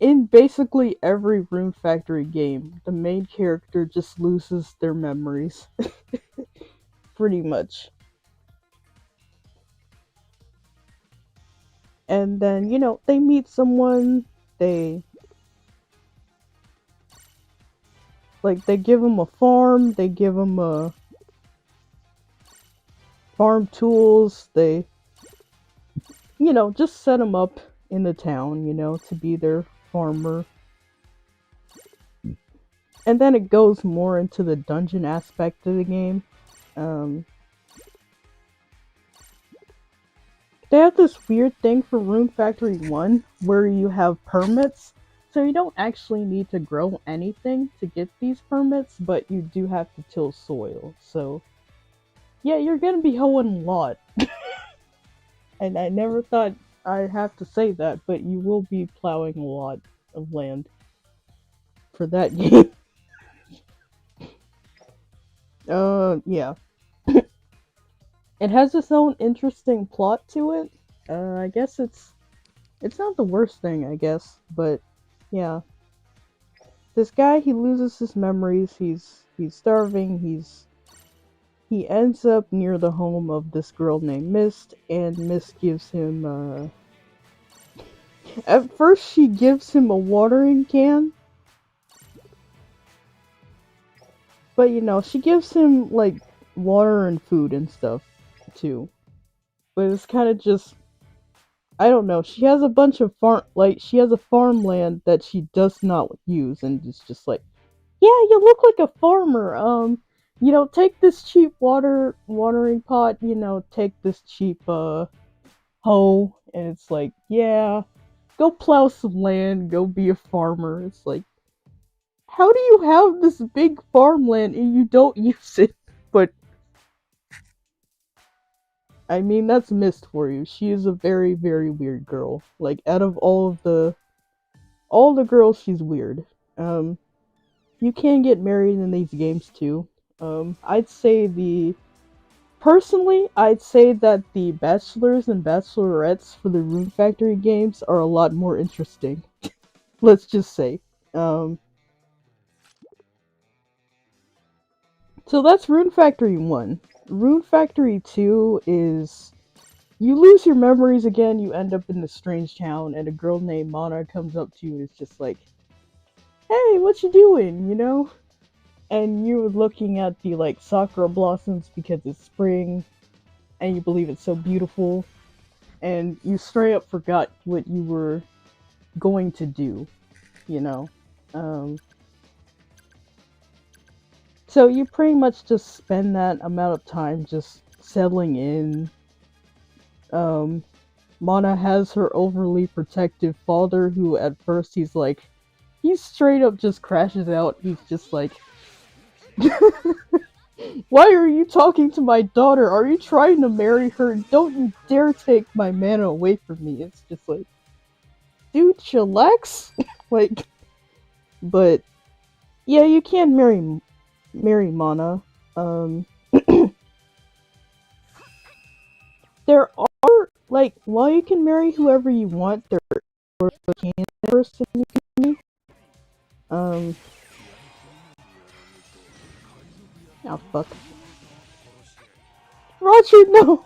Speaker 2: in basically every Rune Factory game, the main character just loses their memories. Pretty much. And then, they meet someone, they give them a farm, they give them farm tools, they, just set them up in the town, to be their farmer. and then it goes more into the dungeon aspect of the game. Um, they have this weird thing for Rune Factory 1 where you have permits, so you don't actually need to grow anything to get these permits, but you do have to till soil. So yeah, you're gonna be hoeing a lot. And I never thought I'd have to say that, but you will be plowing a lot of land for that game. Yeah. It has its own interesting plot to it. I guess it's not the worst thing, I guess, but yeah. This guy, he loses his memories, he's starving, he ends up near the home of this girl named Mist, and Mist gives him at first she gives him a watering can, but you know, she gives him like water and food and stuff too. But it's kind of just, I don't know. She has a bunch of she has a farmland that she does not use, and it's just like, yeah, you look like a farmer. You know, take this cheap watering pot. You know, take this cheap hoe, and it's like, yeah, go plow some land, go be a farmer. It's like, how do you have this big farmland and you don't use it? But I mean, that's Mist for you. She is a very, very weird girl. Like, out of all the girls, she's weird. Um, you can get married in these games too. I'd say I'd say that the bachelors and bachelorettes for the Rune Factory games are a lot more interesting. Let's just say. Um, so that's Rune Factory 1. Rune Factory 2 is you lose your memories again, you end up in this strange town, and a girl named Mana comes up to you and is just like, hey, what you doing, you know? And you're looking at the, like, sakura blossoms because it's spring, and you believe it's so beautiful, and you straight up forgot what you were going to do, you know? Um, so you pretty much just spend that amount of time just settling in. Um, Mana has her overly protective father who at first he straight up just crashes out. He's just like, why are you talking to my daughter? Are you trying to marry her? Don't you dare take my mana away from me. It's just like, dude, chillax. Like, but yeah, you can marry Mana. Um, there are like, while you can marry whoever you want, there are a canon person you can marry. Um, oh fuck, Roger, no,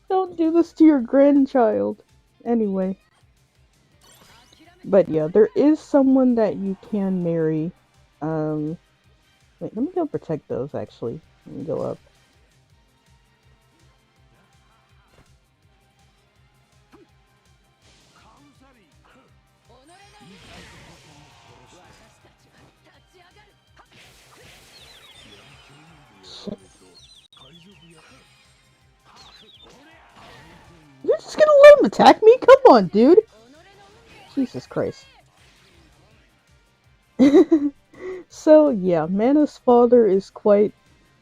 Speaker 2: don't do this to your grandchild. Anyway, but yeah, there is someone that you can marry. Um, wait, let me go protect those. Actually, let me go up. Shit. You're just gonna let him attack me? Come on, dude. Jesus Christ. So yeah, Mana's father is quite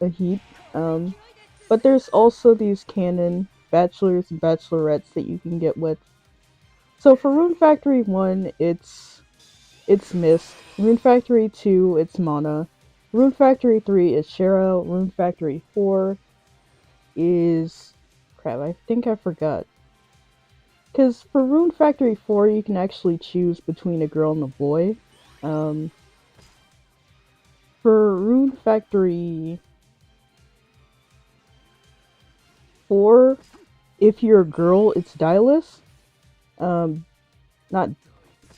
Speaker 2: a heat. But there's also these canon bachelors and bachelorettes that you can get with. So for Rune Factory 1, it's Mist. Rune Factory 2, it's Mana. Rune Factory 3 is Cheryl. Rune Factory 4 is crap, I think I forgot. Because for Rune Factory 4, you can actually choose between a girl and a boy. Um, for Rune Factory 4, if you're a girl, it's Dylus. Not,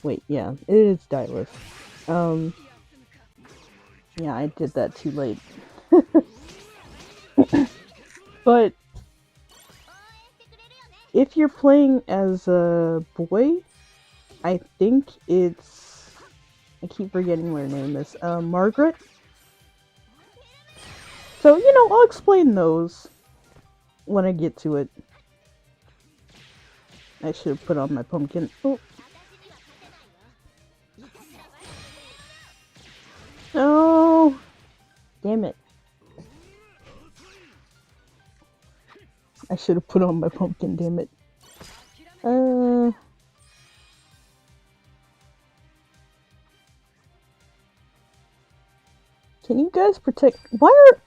Speaker 2: wait, yeah, it is Dylus. Yeah, I did that too late. But if you're playing as a boy, I think it's I keep forgetting what her name is. Margaret? So, you know, I'll explain those when I get to it. I should have put on my pumpkin. Oh. Oh. Damn it. I should have put on my pumpkin, damn it. Can you guys protect... Why are...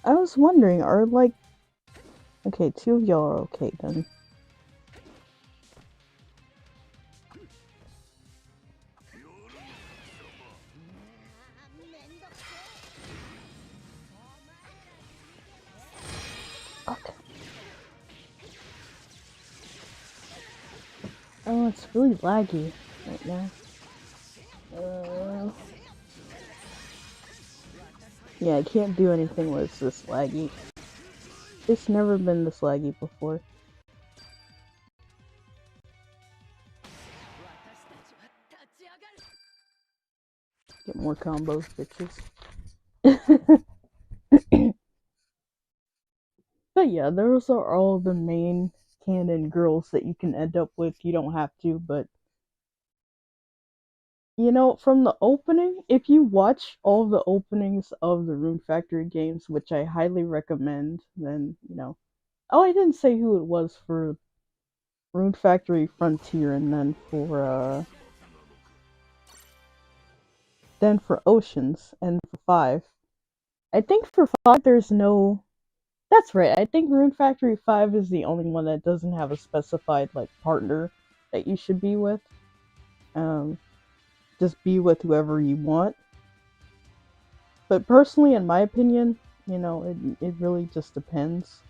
Speaker 2: I was wondering, are like... Okay, 2 of y'all are okay then. Okay. Oh, it's really laggy right now. Yeah, I can't do anything when it's this laggy. It's never been this laggy before. Get more combos, bitches. But yeah, those are all the main canon girls that you can end up with. You don't have to, but you know, from the opening, if you watch all the openings of the Rune Factory games, which I highly recommend, then, you know. Oh, I didn't say who it was for Rune Factory Frontier, and then for Oceans, and for 5. I think for 5 there's no... That's right, I think Rune Factory 5 is the only one that doesn't have a specified, like, partner that you should be with. Just be with whoever you want. But personally, in my opinion, you know, it really just depends.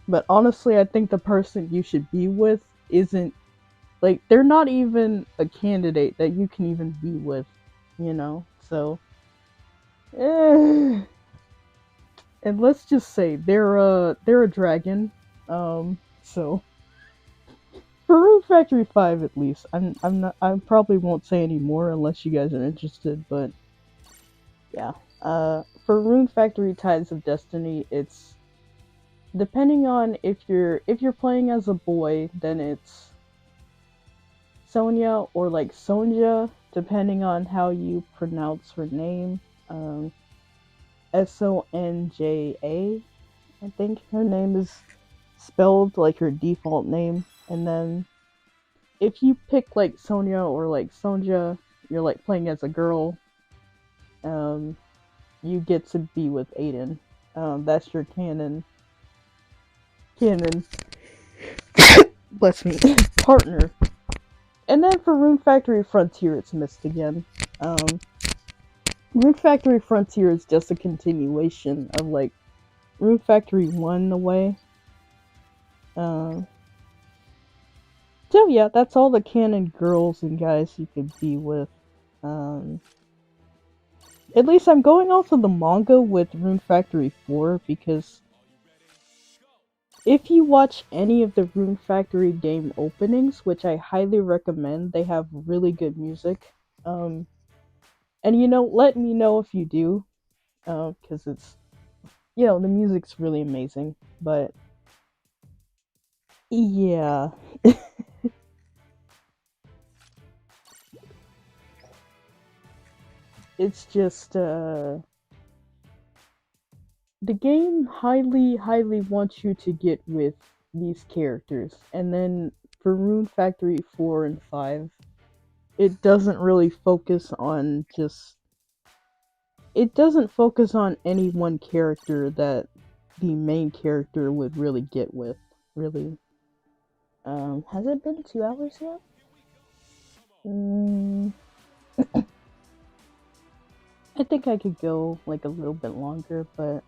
Speaker 2: But honestly, I think the person you should be with isn't... Like, they're not even a candidate that you can even be with, you know? So... And let's just say, they're a dragon. So... For Rune Factory 5 at least, I probably won't say any more unless you guys are interested, but yeah. For Rune Factory Tides of Destiny, it's depending on if you're playing as a boy, then it's Sonia or like Sonja, depending on how you pronounce her name. Sonja, I think her name is spelled like her default name. And then if you pick like Sonia or like Sonja, you're like playing as a girl, you get to be with Aiden. That's your canon bless me, partner. And then for Rune Factory Frontier, it's missed again. Rune Factory Frontier is just a continuation of like Rune Factory 1 in a way. So yeah, that's all the canon girls and guys you could be with. At least I'm going off of the manga with Rune Factory 4 because if you watch any of the Rune Factory game openings, which I highly recommend, they have really good music. And you know, let me know if you do, because it's, you know, the music's really amazing. But yeah. It's just, the game highly wants you to get with these characters. And then for Rune Factory 4 and 5, it doesn't really focus on just... It doesn't focus on any one character that the main character would really get with, really. Has it been 2 hours yet? I think I could go like a little bit longer, but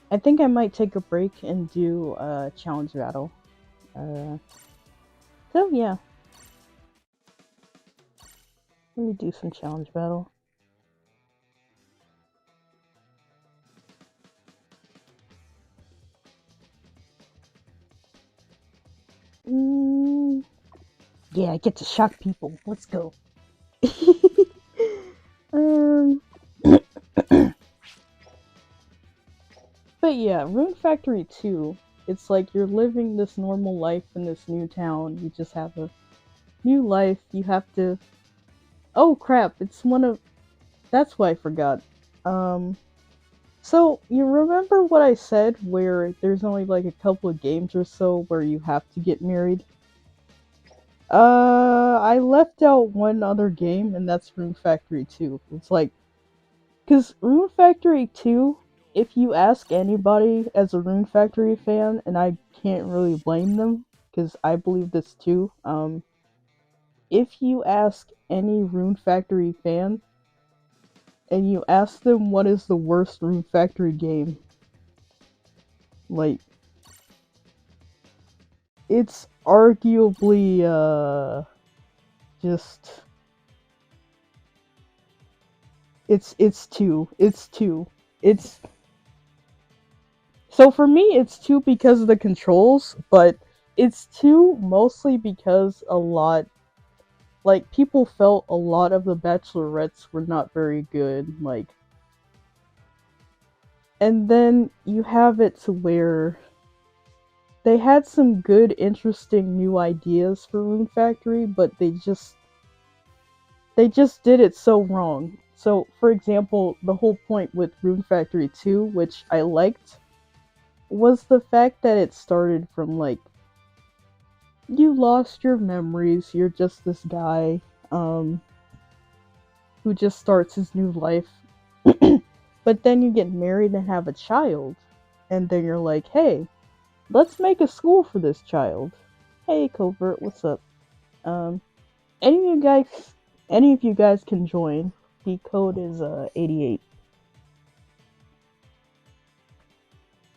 Speaker 2: I think I might take a break and do a challenge battle. So yeah. Let me do some challenge battle. Yeah, I get to shock people. Let's go. um, but yeah, Rune Factory 2, it's like you're living this normal life in this new town. You just have a new life. You have to. Oh crap! It's one of. That's why I forgot. Um, so you remember what I said, where there's only like a couple of games or so where you have to get married? I left out one other game, and that's Rune Factory 2. It's like, because Rune Factory 2, if you ask anybody as a Rune Factory fan, and I can't really blame them, because I believe this too, if you ask any Rune Factory fan, and you ask them what is the worst Rune Factory game, like, it's arguably, just it's two. It's two. It's so for me it's two because of the controls, but it's two mostly because a lot like people felt a lot of the bachelorettes were not very good, like, and then you have it to where they had some good interesting new ideas for Rune Factory, but they just did it so wrong. So, for example, the whole point with Rune Factory 2, which I liked, was the fact that it started from like you lost your memories, you're just this guy who just starts his new life. But then you get married and have a child, and then you're like, "Hey, let's make a school for this child." Hey, Covert, what's up? Um any of you guys can join. The code is 88.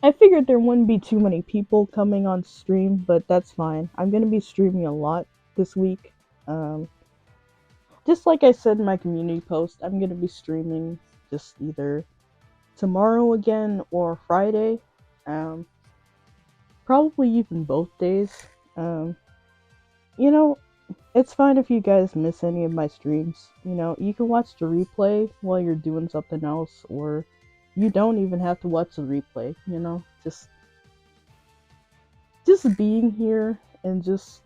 Speaker 2: I figured there wouldn't be too many people coming on stream, but that's fine. I'm gonna be streaming a lot this week. Um, just like I said in my community post, I'm gonna be streaming just either tomorrow again or Friday. Um, probably even both days. Um, you know, it's fine if you guys miss any of my streams. You know, you can watch the replay while you're doing something else, or you don't even have to watch the replay, you know? Just being here and just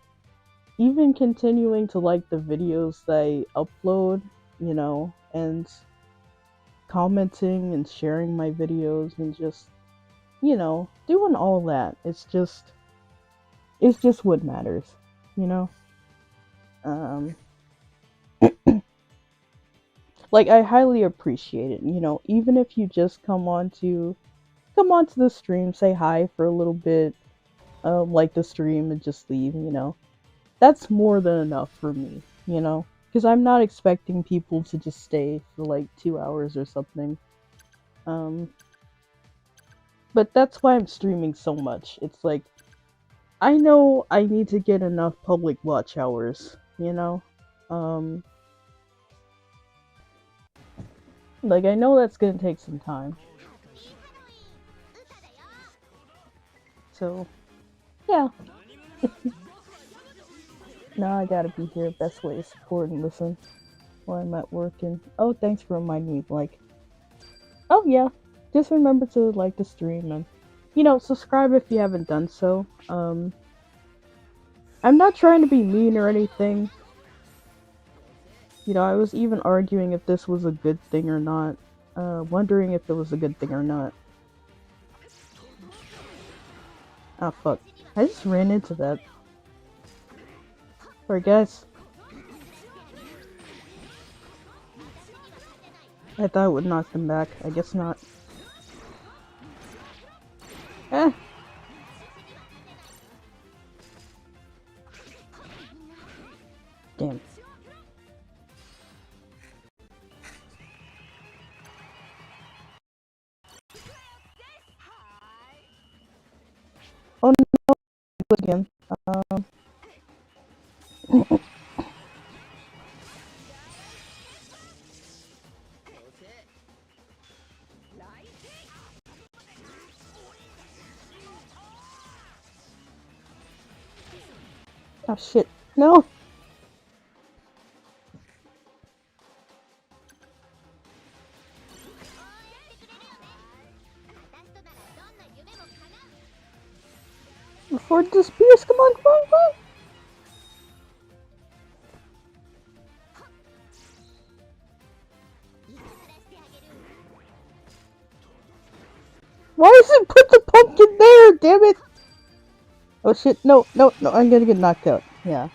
Speaker 2: even continuing to like the videos that I upload, you know, and commenting and sharing my videos and just, you know, doing all that. It's just what matters, you know? Um like I highly appreciate it, you know, even if you just come onto the stream, say hi for a little bit, like the stream and just leave, you know. That's more than enough for me, you know? Because I'm not expecting people to just stay for like 2 hours or something. Um, but that's why I'm streaming so much. It's like, I know I need to get enough public watch hours, you know? Um, like, I know that's gonna take some time. So, yeah. Now I gotta be here. Best way to support and listen while I'm at work. And oh, thanks for reminding me. Like, oh yeah, just remember to like the stream and subscribe if you haven't done so. I'm not trying to be mean or anything. I was even arguing if this was a good thing or not. Wondering if it was a good thing or not. Ah, fuck. I just ran into that. Sorry, guys. I thought it would knock them back. I guess not. Eh. Damn. Oh no, again. Oh shit. No! before it disappears. Come on, come on, come on. Why does it put the pumpkin there? Damn it! Oh shit! No, no, no! I'm gonna get knocked out. Yeah.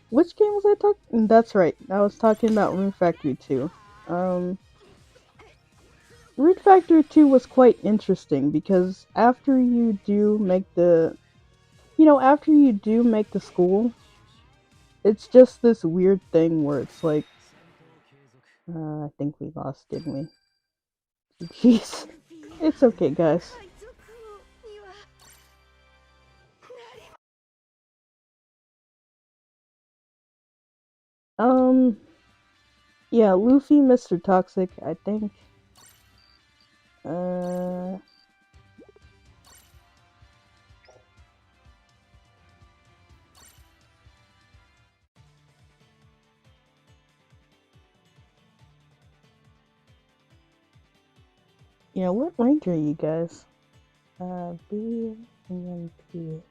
Speaker 2: Which game was I talking? That's right. I was talking about Rune Factory 2. Rune Factory 2 was quite interesting because after you do make the, after you do make the school, it's just this weird thing where it's like, I think we lost, didn't we? Jeez. It's okay, guys. Yeah, Luffy, Mr. Toxic, I think. Yeah, what rank are you guys? B and then P.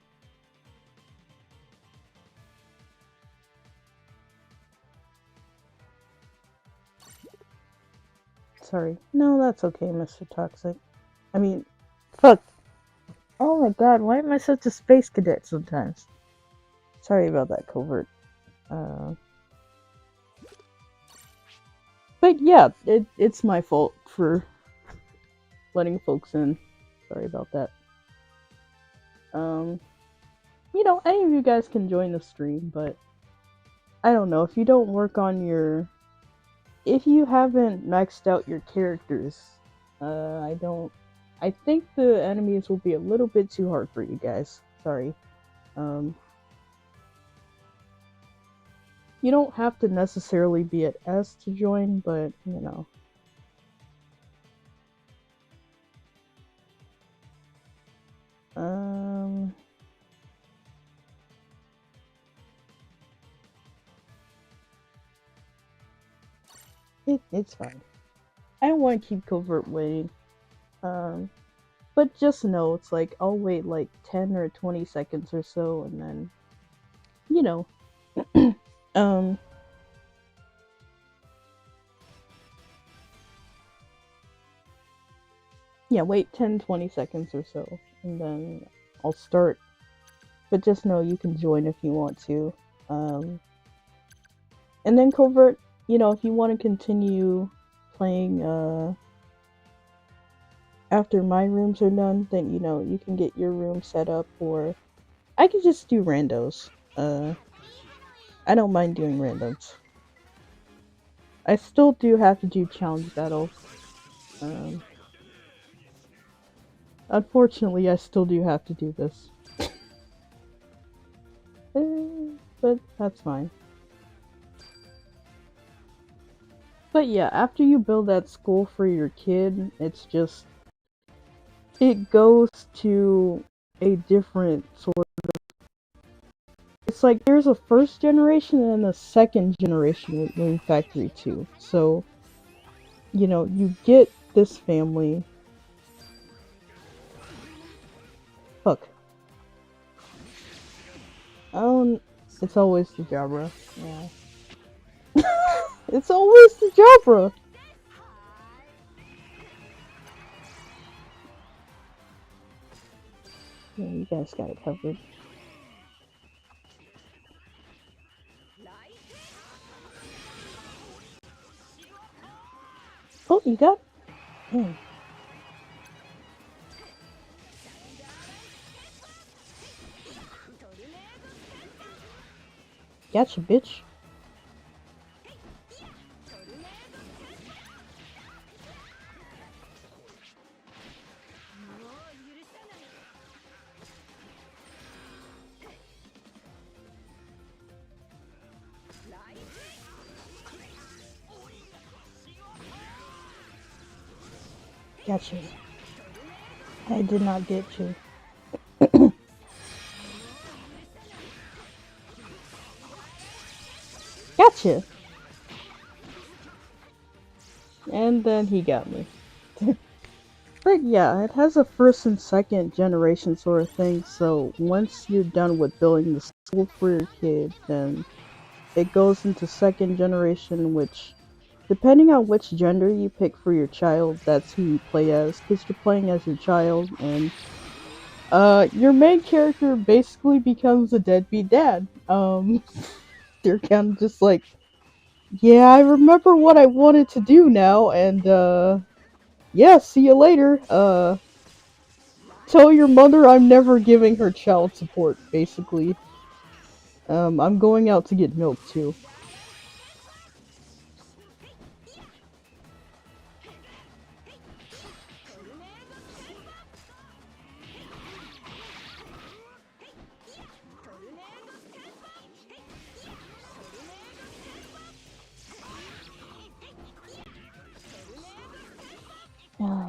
Speaker 2: Sorry. No, that's okay, Mr. Toxic. I mean, fuck. Oh my god, why am I such a space cadet sometimes? Sorry about that, Covert. But yeah, it's my fault for letting folks in. Sorry about that. Any of you guys can join the stream, but I don't know, if you don't work on your... If you haven't maxed out your characters, I think the enemies will be a little bit too hard for you guys. Sorry. You don't have to necessarily be at S to join, but, it's fine. I don't want to keep Covert waiting. But just know, it's like, I'll wait like 10 or 20 seconds or so, and then, yeah, wait 10-20 seconds or so, and then I'll start. But just know you can join if you want to. And then Covert, if you want to continue playing, after my rooms are done, then, you can get your room set up, or I can just do randos. I don't mind doing randoms. I still do have to do challenge battles. Unfortunately, I still do have to do this. But that's fine. But yeah, after you build that school for your kid, it's just... It goes to a different sort of... It's like there's a first generation and a second generation with Rune Factory 2. So, you get this family... Fuck. It's always the Jabra. Yeah. It's always the Jabra! Yeah, you guys got it covered. Oh, you got... Hmm. Gotcha, bitch. Gotcha. I did not get you. Gotcha! And then he got me. But yeah, it has a first and second generation sort of thing. So once you're done with building the school for your kid, then it goes into second generation, which, depending on which gender you pick for your child, that's who you play as. Because you're playing as your child, and your main character basically becomes a deadbeat dad. They're kind of just like, yeah, I remember what I wanted to do now, and yeah, see you later. Tell your mother I'm never giving her child support, basically. I'm going out to get milk too.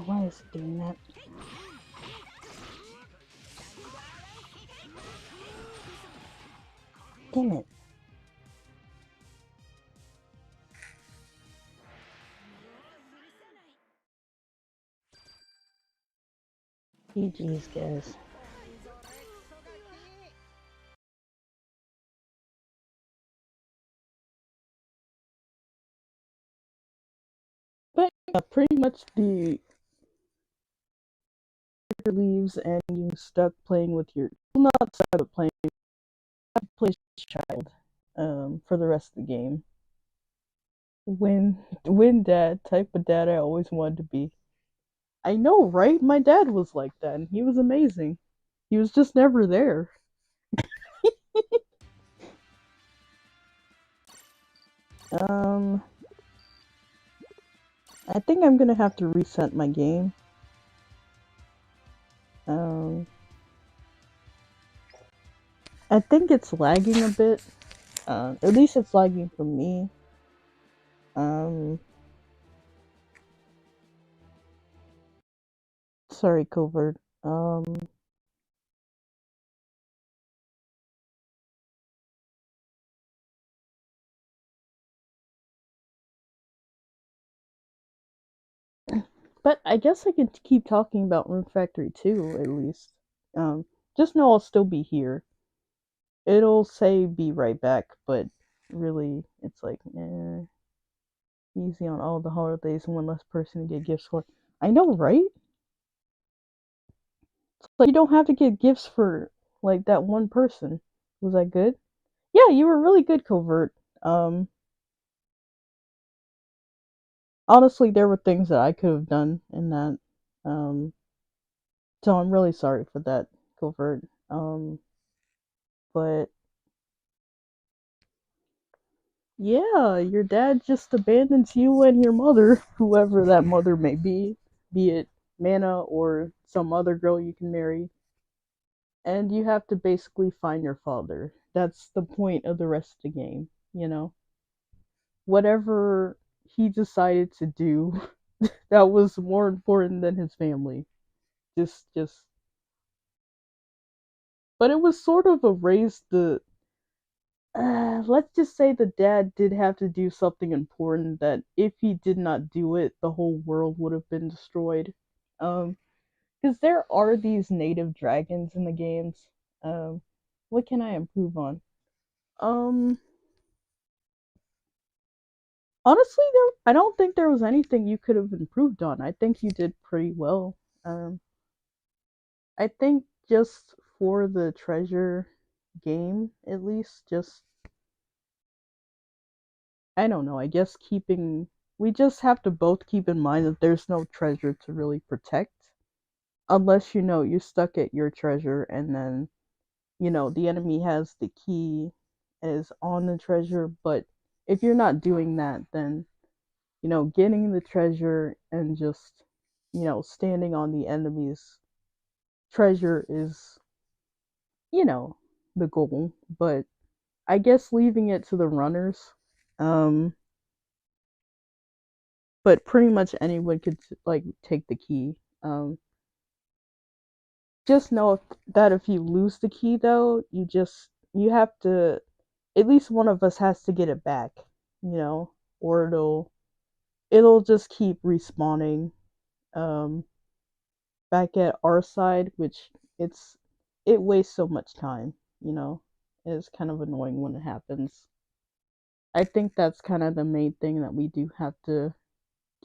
Speaker 2: Why is it doing that? Damn it. GG's, guys. But yeah, pretty much the character leaves and you stuck playing with your, well, not stuck but playing, play child for the rest of the game. When dad, type of dad I always wanted to be. I know, right? My dad was like that, and he was amazing. He was just never there. Um, I think I'm gonna have to reset my game. Um, I think it's lagging a bit. At least it's lagging for me. Um, sorry, Covert. But I guess I could keep talking about Rune Factory 2, at least. Um, just know I'll still be here. It'll say be right back, but really, it's like, easy on all the holidays and one less person to get gifts for. I know, right? Like, you don't have to get gifts for, like, that one person. Was I good? Yeah, you were really good, Covert. Um, Honestly, there were things that I could have done in that. Um, so I'm really sorry for that, Covert. But yeah, your dad just abandons you and your mother, whoever that mother may be it Mana or some other girl you can marry, and you have to basically find your father. That's the point of the rest of the game, you know? Whatever he decided to do, that was more important than his family. Just but it was sort of a raise the let's just say the dad did have to do something important that if he did not do it, the whole world would have been destroyed. Um, because there are these native dragons in the games. Um, what can I improve on? Um, Honestly, I don't think there was anything you could have improved on. I think you did pretty well. Um, I think just for the treasure game, at least, just I don't know. I guess we just have to both keep in mind that there's no treasure to really protect unless you're stuck at your treasure and then the enemy has the key is on the treasure, but if you're not doing that, then getting the treasure and just standing on the enemy's treasure is you know the goal, but I guess leaving it to the runners. um but pretty much anyone could like take the key. Just know that if you lose the key though, you have to, at least one of us has to get it back, you know, or it'll just keep respawning. Um back at our side, which it wastes so much time, you know. It's kind of annoying when it happens. I think that's kind of the main thing that we do have to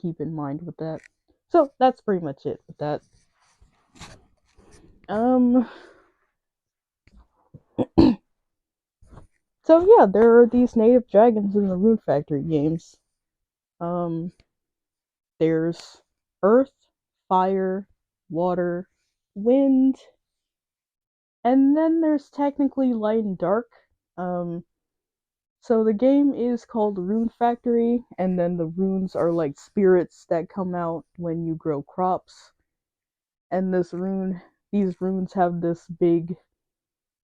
Speaker 2: keep in mind with that. So that's pretty much it with that. Um so yeah, there are these native dragons in the Rune Factory games. Um there's earth, fire, water, wind, and then there's technically light and dark. Um So the game is called Rune Factory, and then the runes are like spirits that come out when you grow crops. And these runes have this big,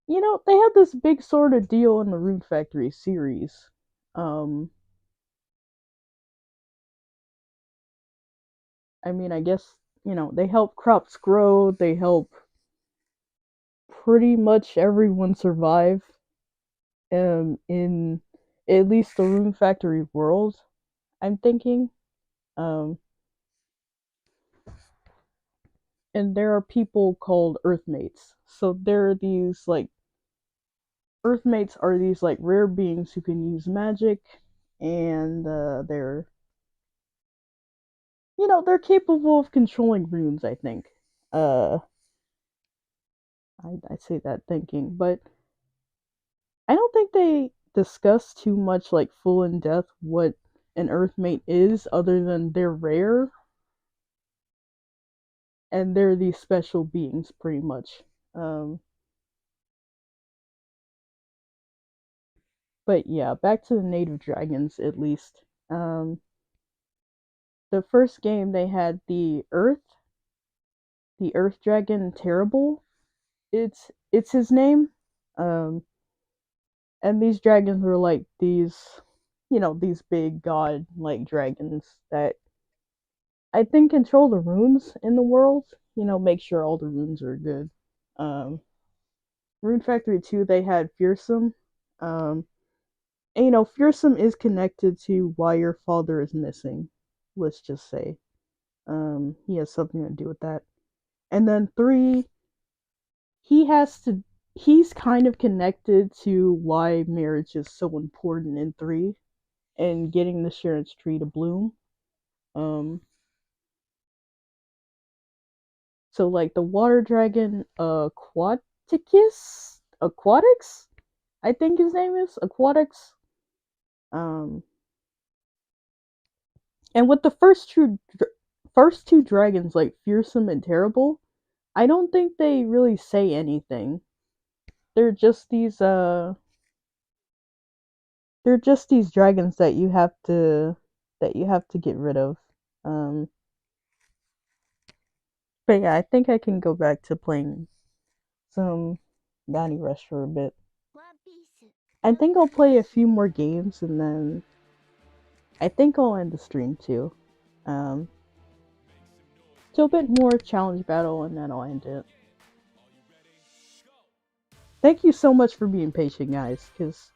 Speaker 2: they have this big sort of deal in the Rune Factory series. Um, I mean, I guess, they help crops grow, they help pretty much everyone survive, in at least the Rune Factory world, I'm thinking. Um, and there are people called Earthmates. So there are these like Earthmates are these like rare beings who can use magic, and they're capable of controlling runes. I think. Uh, I say that thinking, but I don't think they discuss too much like full in depth what an Earthmate is, other than they're rare and they're these special beings, pretty much. Um, but yeah, back to the native dragons at least. The first game they had the Earth Dragon Terrible. It's his name. Um, and these dragons were like these big god like dragons that I think control the runes in the world. Make sure all the runes are good. Um, Rune Factory 2, they had Fearsome. Um, and Fearsome is connected to why your father is missing. Let's just say. He has something to do with that. And then 3, he has to he's kind of connected to why marriage is so important in 3 and getting the Sharon's tree to bloom. Um so like the water dragon Aquatics, I think his name is Aquatics. Um and with the first two dragons like Fearsome and Terrible, I don't think they really say anything. They're just these uh they're just these dragons that you have to get rid of. Um, but yeah, I think I can go back to playing some Bounty Rush for a bit. I think I'll play a few more games and then I think I'll end the stream too. Um, so a bit more challenge battle and then I'll end it. Thank you so much for being patient, guys, because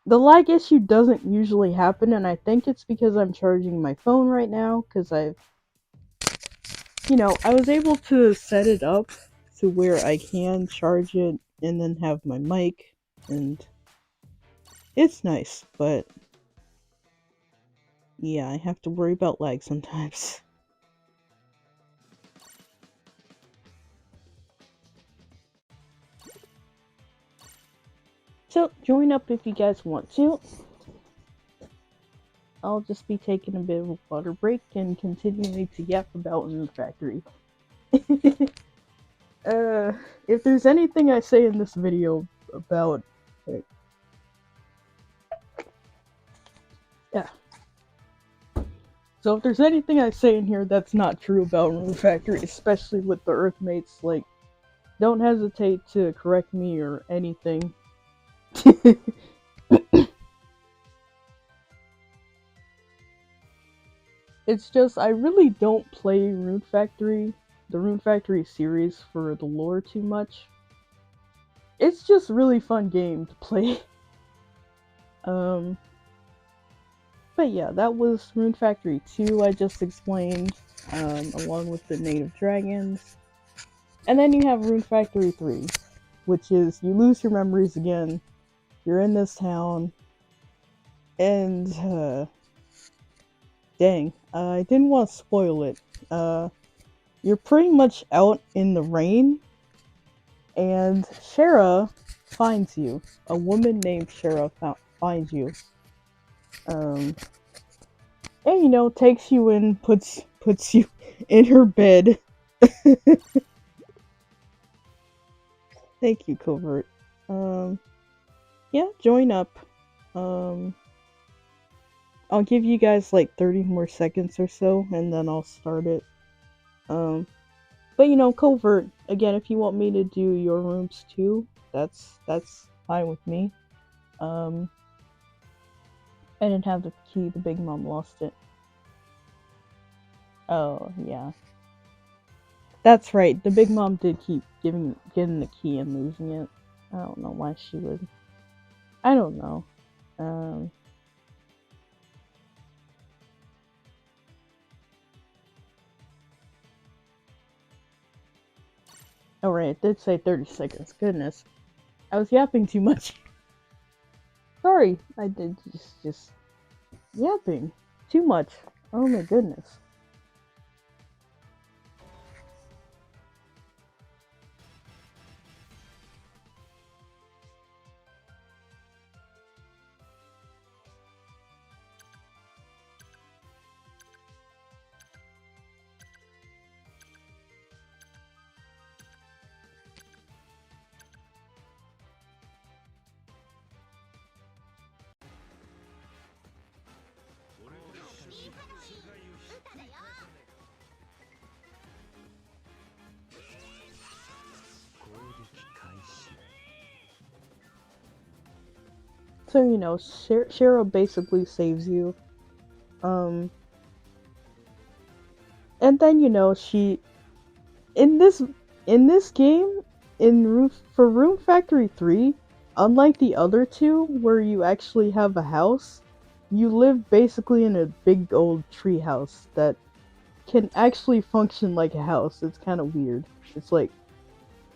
Speaker 2: the lag issue doesn't usually happen, and I think it's because I'm charging my phone right now, because I was able to set it up to where I can charge it and then have my mic, and it's nice, but yeah, I have to worry about lag sometimes. So, join up if you guys want to. I'll just be taking a bit of a water break and continuing to yap about Rune Factory. If there's anything I say in this video about... Yeah. So if there's anything I say in here that's not true about Rune Factory, especially with the Earthmates, like, don't hesitate to correct me or anything. It's just, I really don't play the Rune Factory series for the lore too much. It's just really fun game to play. But yeah, that was Rune Factory 2 I just explained, along with the native dragons. And then you have Rune Factory 3, which is you lose your memories again, you're in this town, and, dang, I didn't want to spoil it. You're pretty much out in the rain, and Shara finds you. A woman named Shara finds you. And you know, takes you in, puts you in her bed. Thank you, Covert. Yeah, join up. I'll give you guys like 30 more seconds or so, and then I'll start it. But you know, Covert, again, if you want me to do your rooms too, that's fine with me. I didn't have the key, the big mom lost it. Oh, yeah. That's right, the big mom did keep getting the key and losing it. I don't know why she would. I don't know. Alright, it did say 30 seconds. Goodness. I was yapping too much. Sorry, I did just yapping too much. Oh my goodness. So, you know, Shara basically saves you. And then, you know, she... In this game, for Rune Factory 3, unlike the other two, where you actually have a house, you live basically in a big old tree house that can actually function like a house. It's kind of weird. It's like,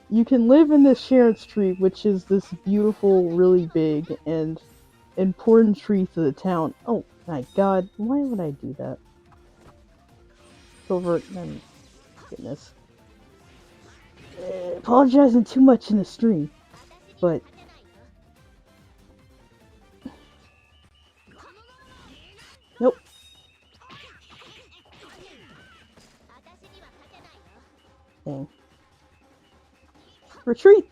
Speaker 2: you can live in this Sharon Street, which is this beautiful, really big, and important tree to the town. Oh my god, why would I do that? Covert, goodness. Apologizing too much in the stream, but... Nope. Dang. Retreat!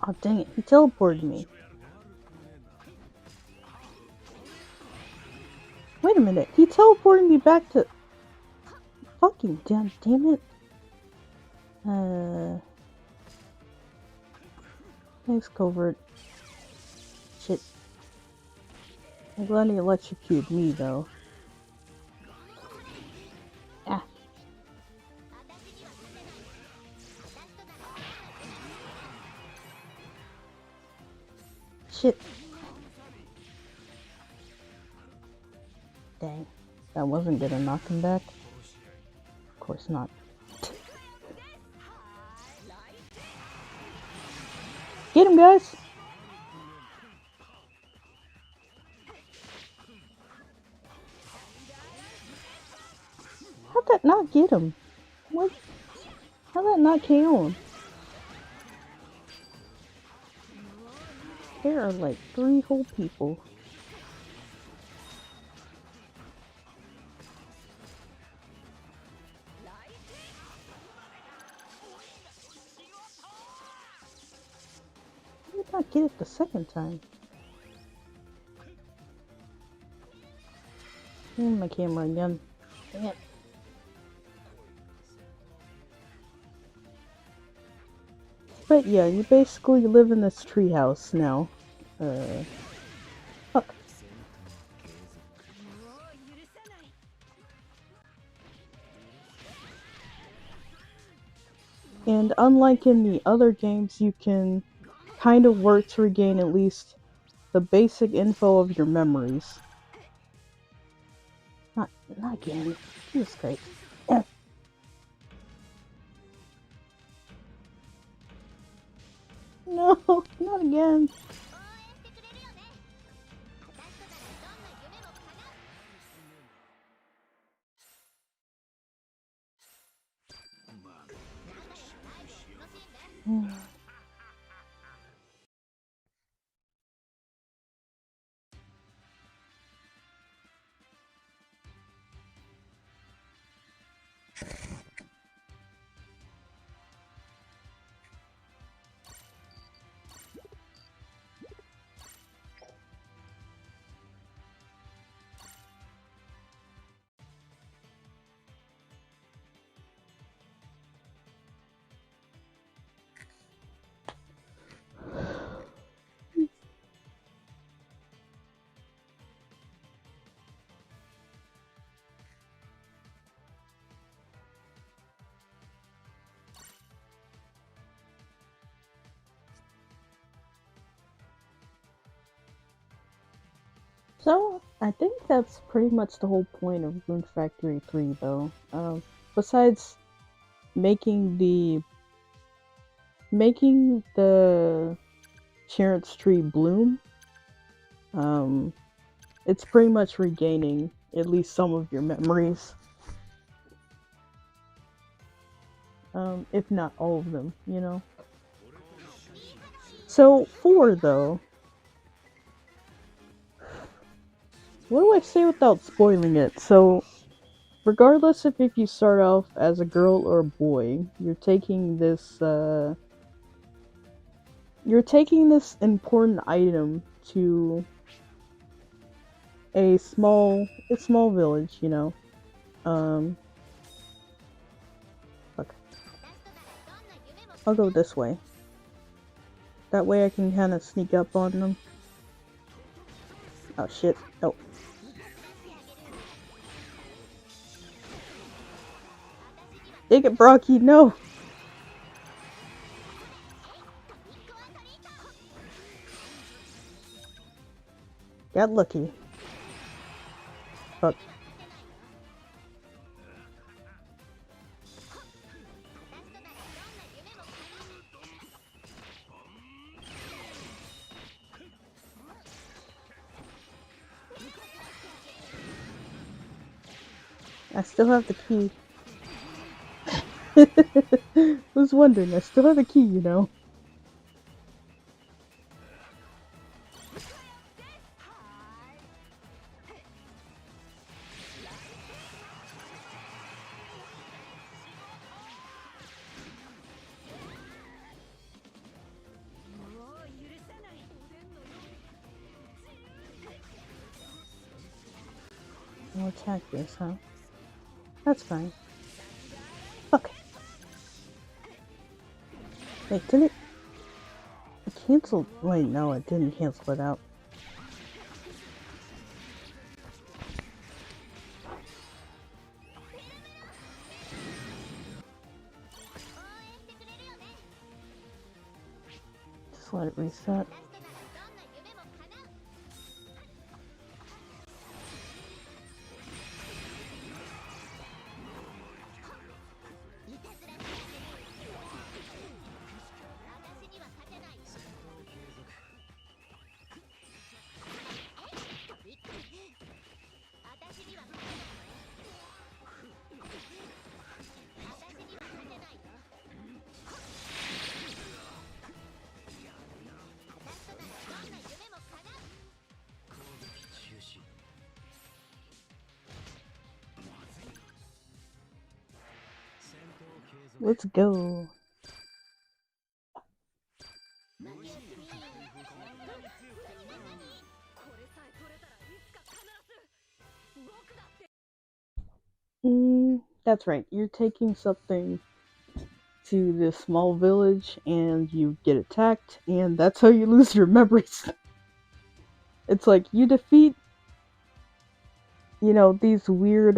Speaker 2: Oh dang it, he teleported me. Wait a minute, he teleported me back to... Fucking damn it. Thanks, Covert. Shit. I'm glad he electrocuted me, though. Ah. Shit. Dang. That wasn't gonna knock him back. Of course not. Get him, guys! How'd that not get him? What? How'd that not KO him? There are like 3 whole people. How did I not get it the second time? My camera again. Dang it. But yeah, you basically live in this treehouse now. Fuck. And unlike in the other games, you can kind of work to regain at least the basic info of your memories. Not again. Jesus Christ. No, not again. So, I think that's pretty much the whole point of Rune Factory 3, though. Besides making the Terrence tree bloom, it's pretty much regaining at least some of your memories. If not all of them, you know? So, 4, though. What do I say without spoiling it? So, regardless of if you start off as a girl or a boy, you're taking this important item to a small village, you know. Look. I'll go this way. That way I can kind of sneak up on them. Oh shit. Oh. Dig it, Brocky, no! Got lucky. Fuck. I still have the key. I was wondering, I still have the key, you know. I'll attack this, huh? That's fine. Fuck. Wait, did it? It canceled. Wait, no, it didn't cancel it out. Just let it reset. Let's go. That's right. You're taking something to this small village and you get attacked, and that's how you lose your memories. It's like you defeat, these weird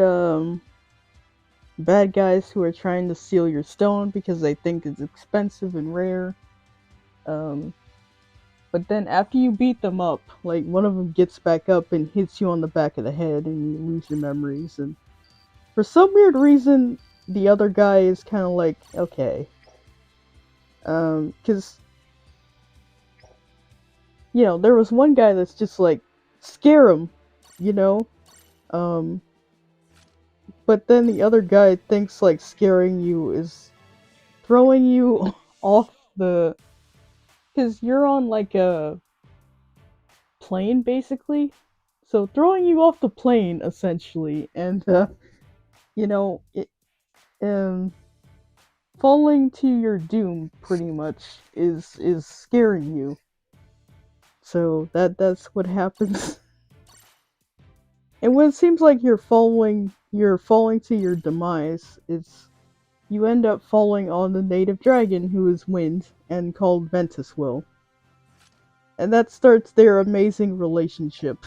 Speaker 2: bad guys who are trying to steal your stone because they think it's expensive and rare. But then after you beat them up, like one of them gets back up and hits you on the back of the head and you lose your memories. And for some weird reason, the other guy is kind of like, okay. Because, there was one guy that's just like, scare him, you know? But then the other guy thinks like scaring you is throwing you off the... Because you're on like a plane, basically. So throwing you off the plane, essentially. And, falling to your doom, pretty much, is scaring you. So that's what happens. And when it seems like you're falling to your demise, you end up falling on the native dragon who is wind and called Ventuswill. And that starts their amazing relationship.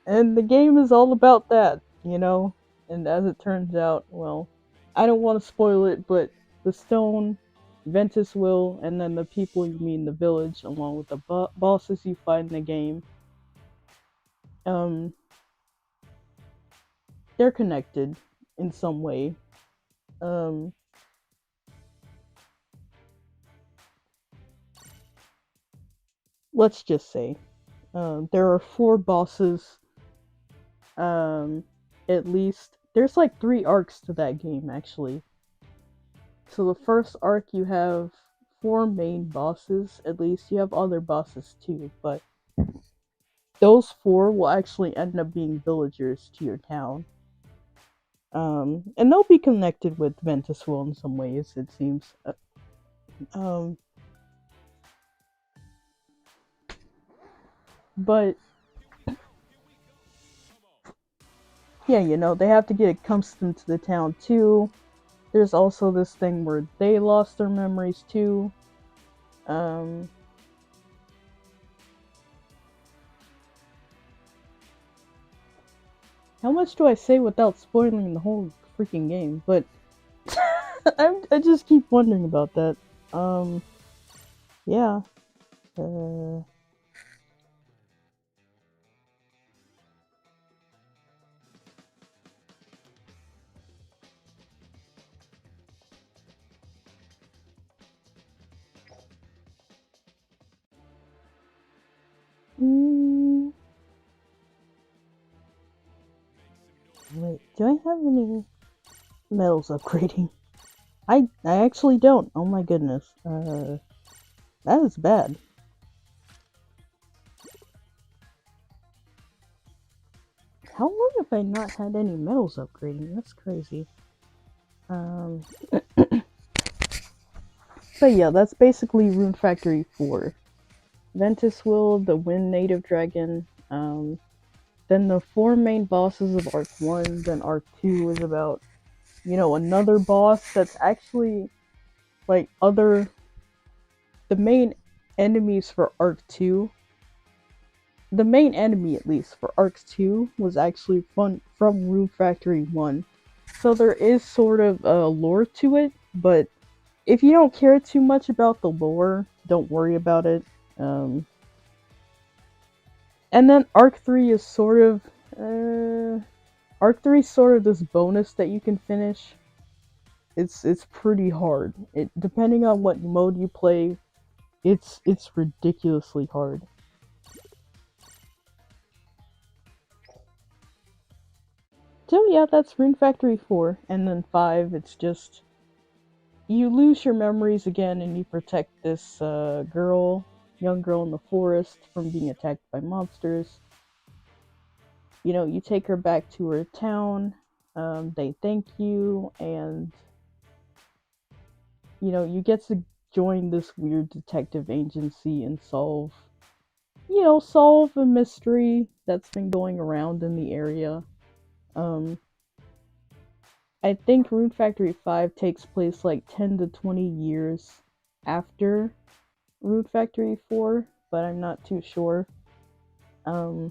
Speaker 2: And the game is all about that, And as it turns out, well, I don't want to spoil it, but the stone, Ventuswill, and then the people you meet in the village, along with the bosses you fight in the game, they're connected in some way. Let's just say, there are 4 bosses, at least. There's like 3 arcs to that game, actually. So the first arc you have 4 main bosses, at least. You have other bosses too, but those 4 will actually end up being villagers to your town. And they'll be connected with Ventuswill in some ways, it seems. But yeah, they have to get accustomed to the town too. There's also this thing where they lost their memories too. How much do I say without spoiling the whole freaking game? But I just keep wondering about that. Yeah. Wait, do I have any metals upgrading? I actually don't. Oh my goodness. That is bad. How long have I not had any metals upgrading? That's crazy. But yeah, that's basically Rune Factory 4. Ventuswill, the Wind Native Dragon, then the 4 main bosses of Arc 1, then Arc 2 is about, another boss that's actually, like, the main enemies for Arc 2, the main enemy, at least, for Arc 2 was actually from Rune Factory 1. So there is sort of a lore to it, but if you don't care too much about the lore, don't worry about it. And then Arc 3 is sort of... Arc 3 is sort of this bonus that you can finish. It's pretty hard. Depending on what mode you play, it's ridiculously hard. So yeah, that's Rune Factory 4. And then 5, it's just... You lose your memories again and you protect this young girl in the forest from being attacked by monsters. You take her back to her town, they thank you, and you get to join this weird detective agency and solve a mystery that's been going around in the area. I think Rune Factory 5 takes place like 10 to 20 years after Rune Factory 4, but I'm not too sure. I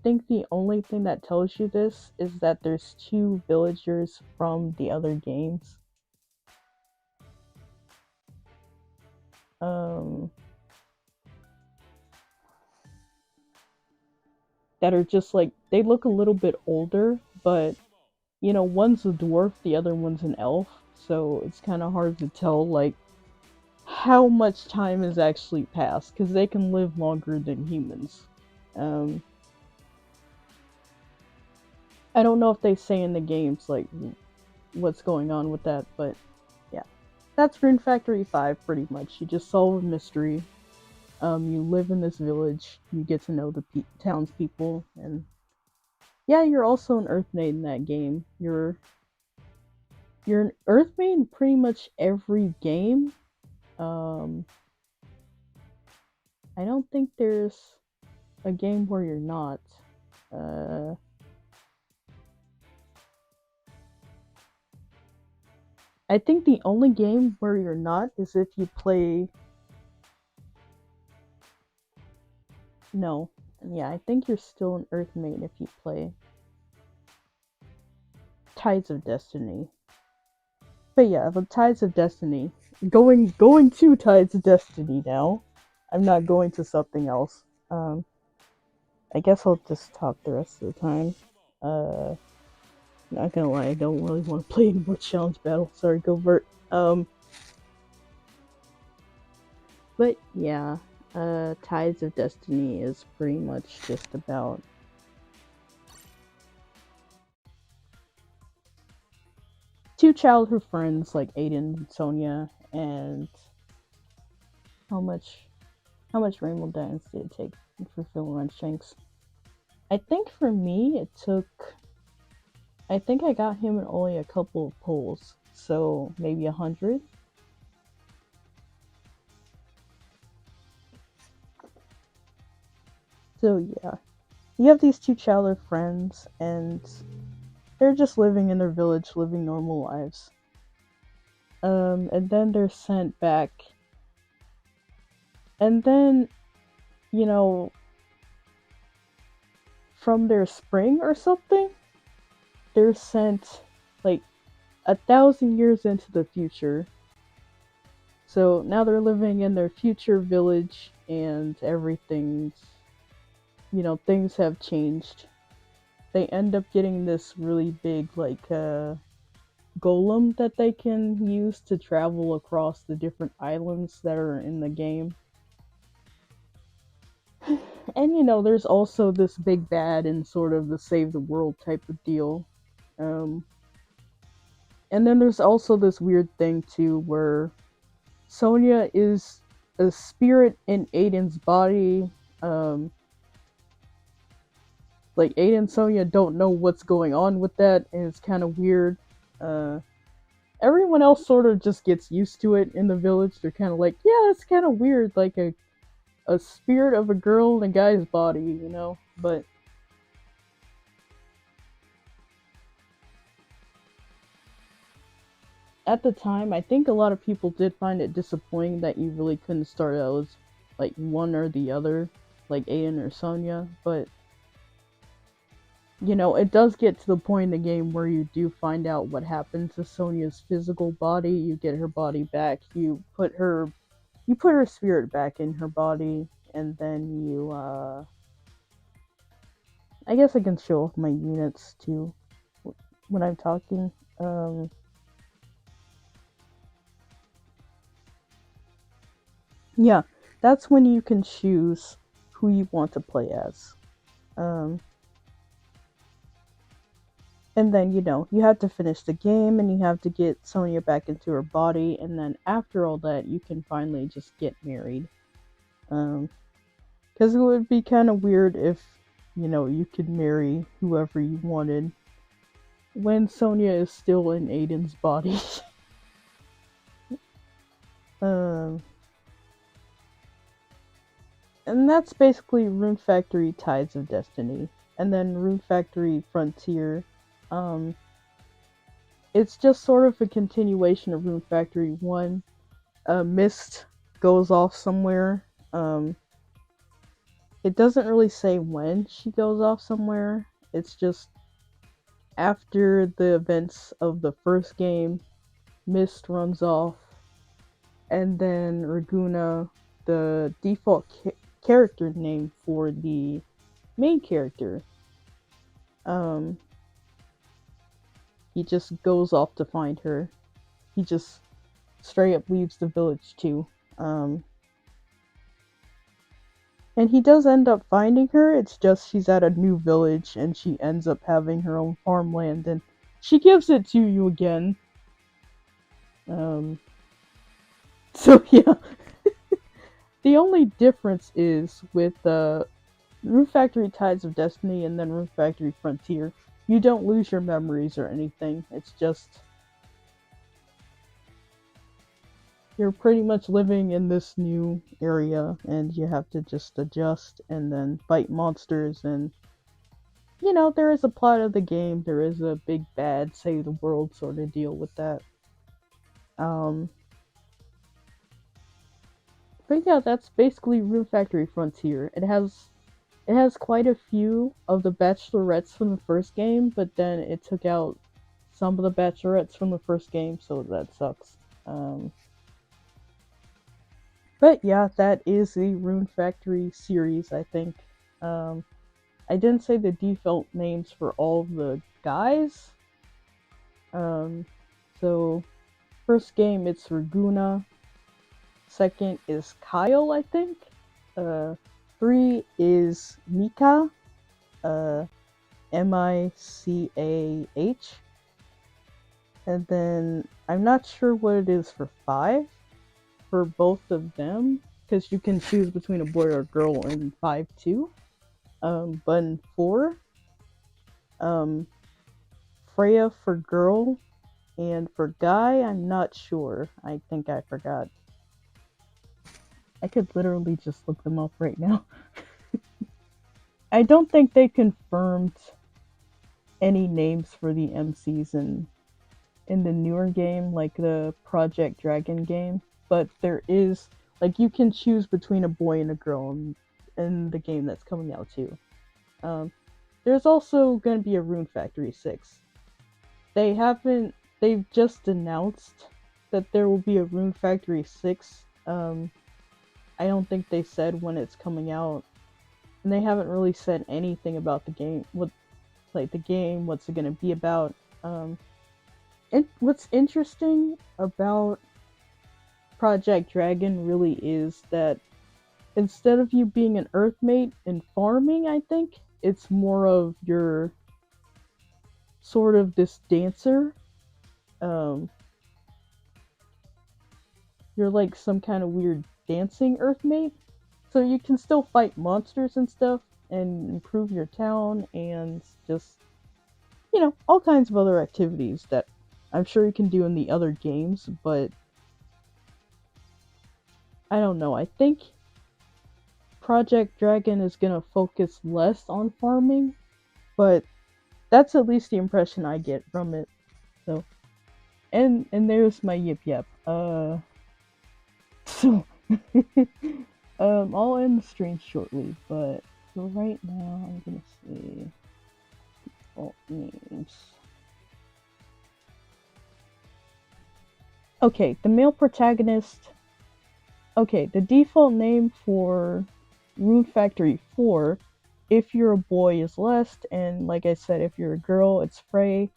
Speaker 2: think the only thing that tells you this is that there's 2 villagers from the other games. That are just like, they look a little bit older, but you know, one's a dwarf, the other one's an elf, so it's kind of hard to tell like how much time has actually passed, because they can live longer than humans. I don't know if they say in the games like what's going on with that, but yeah, that's Rune Factory 5 pretty much. You just solve a mystery. You live in this village. You get to know the townspeople, and yeah, you're also an Earth Maid in that game. You're an Earth Maid in pretty much every game. I don't think there's a game where you're not. I think the only game where you're not is if you play. No. Yeah, I think you're still an Earth Maid if you play Tides of Destiny. But yeah, the Tides of Destiny. Going to Tides of Destiny now. I'm not going to something else. I guess I'll just talk the rest of the time. Not gonna lie, I don't really want to play any more challenge battle. Sorry, Govert. But yeah, Tides of Destiny is pretty much just about two childhood friends like Aiden and Sonia, and how much Rainbow Dance did it take for Phil and Shanks? I think for me it took, I think I got him in only a couple of pulls, so maybe 100. So yeah, you have these two childhood friends, and they're just living in their village, living normal lives. And then they're sent back, and then, you know, from their spring or something, they're sent like 1,000 years into the future. So now they're living in their future village, and everything's, you know, things have changed. They end up getting this really big, like, golem that they can use to travel across the different islands that are in the game. And you know, there's also this big bad and sort of the save the world type of deal. And then there's also this weird thing too where Sonia is a spirit in Aiden's body. Like Aiden and Sonia don't know what's going on with that, and it's kind of weird. Everyone else sort of just gets used to it in the village. They're kind of like, yeah, it's kind of weird, like a spirit of a girl in a guy's body, you know? But at the time, I think a lot of people did find it disappointing that you really couldn't start out as like one or the other, like Aiden or Sonia, but you know, it does get to the point in the game where you do find out what happened to Sonia's physical body. You get her body back, you put her spirit back in her body, and then you I guess I can show off my units too when I'm talking. Yeah, that's when you can choose who you want to play as. And then, you know, you have to finish the game, and you have to get Sonia back into her body, and then after all that, you can finally just get married. Because it would be kind of weird if, you know, you could marry whoever you wanted when Sonia is still in Aiden's body. And that's basically Rune Factory Tides of Destiny. And then Rune Factory Frontier. it's just sort of a continuation of Rune Factory 1. Mist goes off somewhere. It doesn't really say when she goes off somewhere. It's just after the events of the first game, Mist runs off, and then Raguna, the default character name for the main character, he just goes off to find her. He just straight up leaves the village too. And he does end up finding her, it's just she's at a new village and she ends up having her own farmland and she gives it to you again. So yeah. The only difference is with Rune Factory Tides of Destiny and then Rune Factory Frontier, you don't lose your memories or anything. It's just you're pretty much living in this new area and you have to just adjust and then fight monsters and you know, there is a plot of the game, there is a big bad save the world sort of deal with that. But yeah, that's basically Rune Factory Frontier. It has quite a few of the bachelorettes from the first game, but then it took out some of the bachelorettes from the first game, so that sucks. But yeah, that is the Rune Factory series, I think. I didn't say the default names for all of the guys. So first game it's Raguna. Second is Kyle, I think. 3 is Mika. Micah. And then I'm not sure what it is for 5 for both of them, because you can choose between a boy or a girl in 5 too. But in 4, Freya for girl, and for guy, I'm not sure. I think I forgot. I could literally just look them up right now. I don't think they confirmed any names for the MCs in the newer game, like the Project Dragon game, but there is, like, you can choose between a boy and a girl in the game that's coming out too. There's also going to be a Rune Factory 6. They've just announced that there will be a Rune Factory 6. I don't think they said when it's coming out, and they haven't really said anything about the game, what's it going to be about. And what's interesting about Project Dragon really is that instead of you being an earthmate and farming, I think, it's more of your sort of this dancer. You're like some kind of weird dancing earthmate. So you can still fight monsters and stuff and improve your town and just, you know, all kinds of other activities that I'm sure you can do in the other games, but I don't know. I think Project Dragon is gonna focus less on farming, but that's at least the impression I get from it. So, and there's my yip yap. So I'll end the stream shortly, but for right now, I'm gonna say default names. Okay, the male protagonist. Okay, the default name for Rune Factory 4, if you're a boy, is Lest, and like I said, if you're a girl, it's Frey.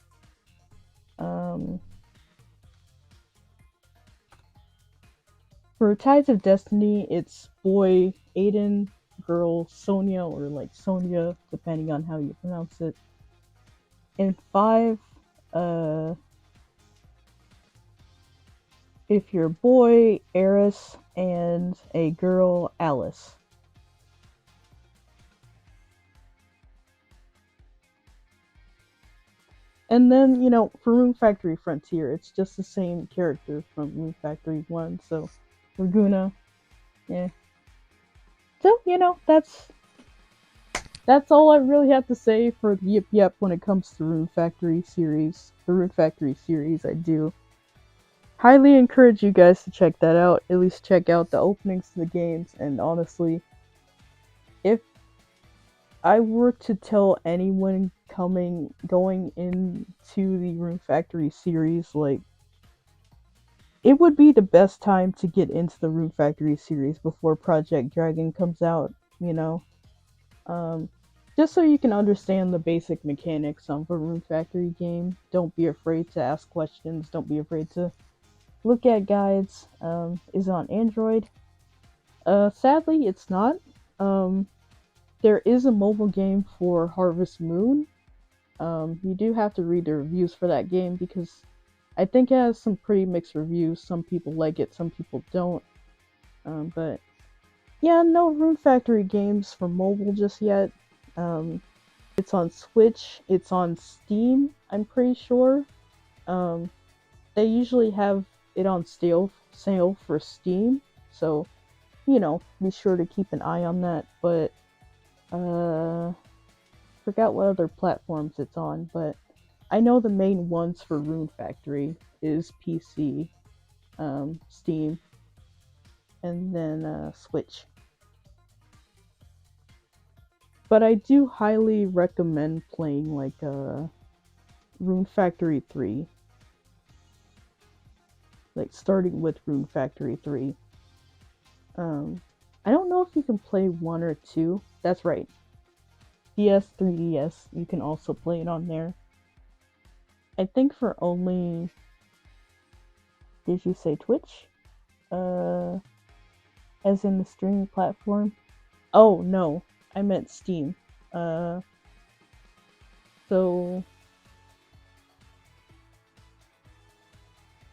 Speaker 2: For Tides of Destiny, it's boy Aiden, girl Sonia, or like Sonia, depending on how you pronounce it. In 5, if you're a boy, Eris, and a girl, Alice. And then, you know, for Rune Factory Frontier, it's just the same character from Rune Factory 1, so Raguna, yeah. So, you know, that's that's all I really have to say for the Yip Yep when it comes to Rune Factory series. The Rune Factory series, I do highly encourage you guys to check that out. At least check out the openings to the games. And honestly, if I were to tell anyone going into the Rune Factory series, like, it would be the best time to get into the Rune Factory series before Project Dragon comes out, you know? Um, just so you can understand the basic mechanics of a Rune Factory game. Don't be afraid to ask questions. Don't be afraid to look at guides. Is on Android. Sadly, it's not. Um, there is a mobile game for Harvest Moon. You do have to read the reviews for that game because I think it has some pretty mixed reviews. Some people like it, some people don't. But yeah, no Rune Factory games for mobile just yet. It's on Switch, it's on Steam, I'm pretty sure. They usually have it on sale for Steam, so, you know, be sure to keep an eye on that. But, forgot what other platforms it's on, but I know the main ones for Rune Factory is PC, Steam, and then Switch. But I do highly recommend playing like Rune Factory 3. Like starting with Rune Factory 3. I don't know if you can play 1 or 2. That's right. DS, 3DS, you can also play it on there. I think for only... Did you say Twitch? As in the streaming platform? Oh, no. I meant Steam. So...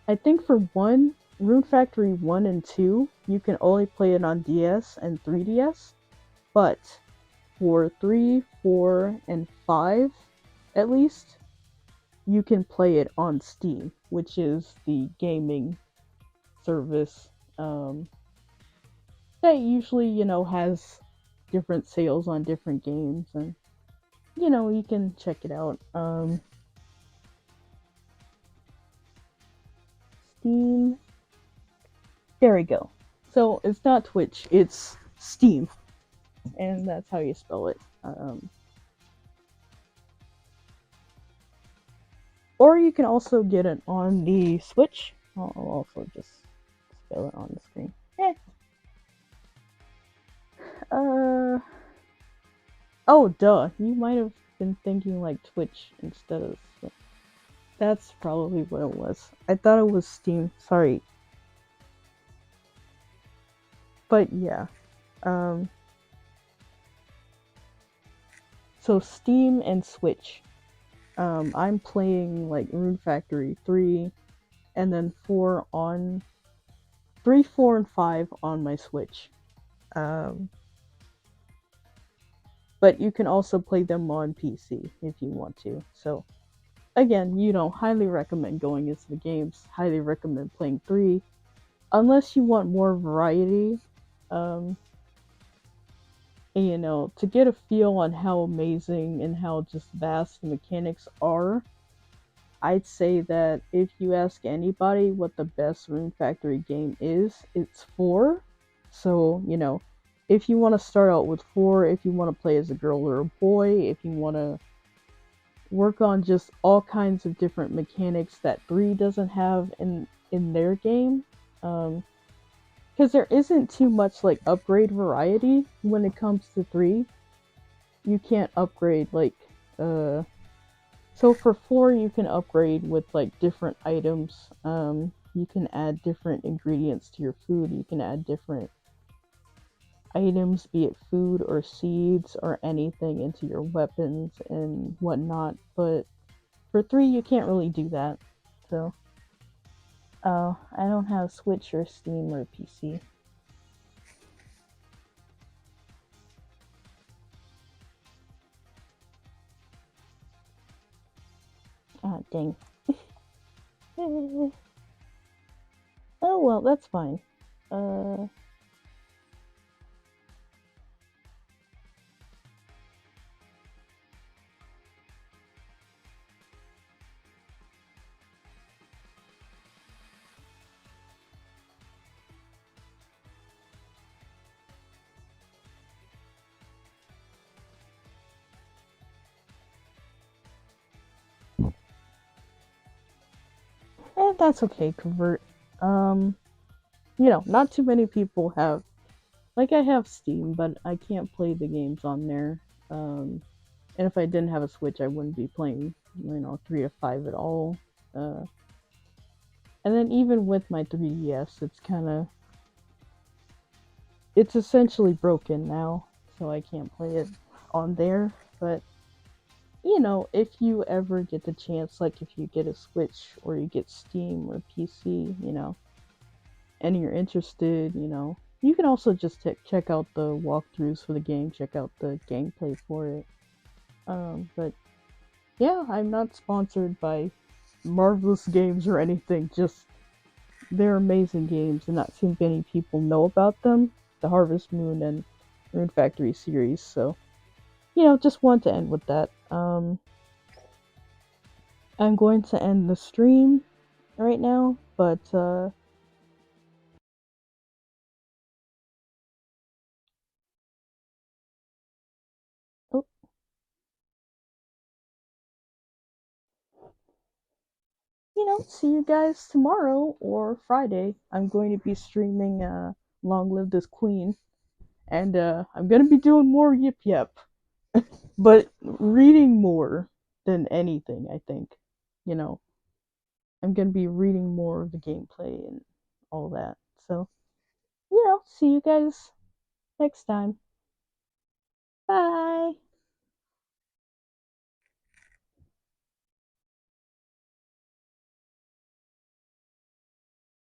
Speaker 2: I think for Rune Factory 1 and 2, you can only play it on DS and 3DS, but for 3, 4, and 5, at least, you can play it on Steam, which is the gaming service that usually, you know, has different sales on different games, and, you know, you can check it out. Steam. There we go. So it's not Twitch, it's Steam, and that's how you spell it. Or you can also get it on the Switch. I'll also just spell it on the screen. Oh, duh. You might have been thinking like Twitch instead of Switch. That's probably what it was. I thought it was Steam. Sorry. But yeah. So Steam and Switch. I'm playing like Rune Factory 3 and then 4 on 3, 4, and 5 on my Switch. But you can also play them on PC if you want to. So again, you know, highly recommend going into the games. Highly recommend playing 3. Unless you want more variety, and, you know, to get a feel on how amazing and how just vast the mechanics are, I'd say that if you ask anybody what the best Rune Factory game is, it's 4. So, you know, if you want to start out with 4, if you want to play as a girl or a boy, if you want to work on just all kinds of different mechanics that 3 doesn't have in their game, because there isn't too much like upgrade variety when it comes to 3. You can't upgrade like so for 4 you can upgrade with like different items. You can add different ingredients to your food. You can add different items, be it food or seeds or anything, into your weapons and whatnot. But for 3 you can't really do that. So I don't have Switch or Steam or PC. Ah, dang. Oh well, that's fine. that's okay, Convert. Um, not too many people have. Like, I have Steam, but I can't play the games on there. And if I didn't have a Switch, I wouldn't be playing, 3 to 5 at all. Uh, and then even with my 3DS, it's essentially broken now, so I can't play it on there. But if you ever get the chance, like if you get a Switch or you get Steam or PC, and you're interested, you can also just check out the walkthroughs for the game, check out the gameplay for it. But yeah, I'm not sponsored by Marvelous Games or anything, just they're amazing games and not too many people know about them. The Harvest Moon and Rune Factory series, so just want to end with that. I'm going to end the stream right now, but oh, see you guys tomorrow or Friday. I'm going to be streaming Long Live This Queen, and I'm gonna be doing more Yip Yip, but reading more than anything, I think. You know, I'm gonna be reading more of the gameplay and all that. So, see you guys next time. Bye!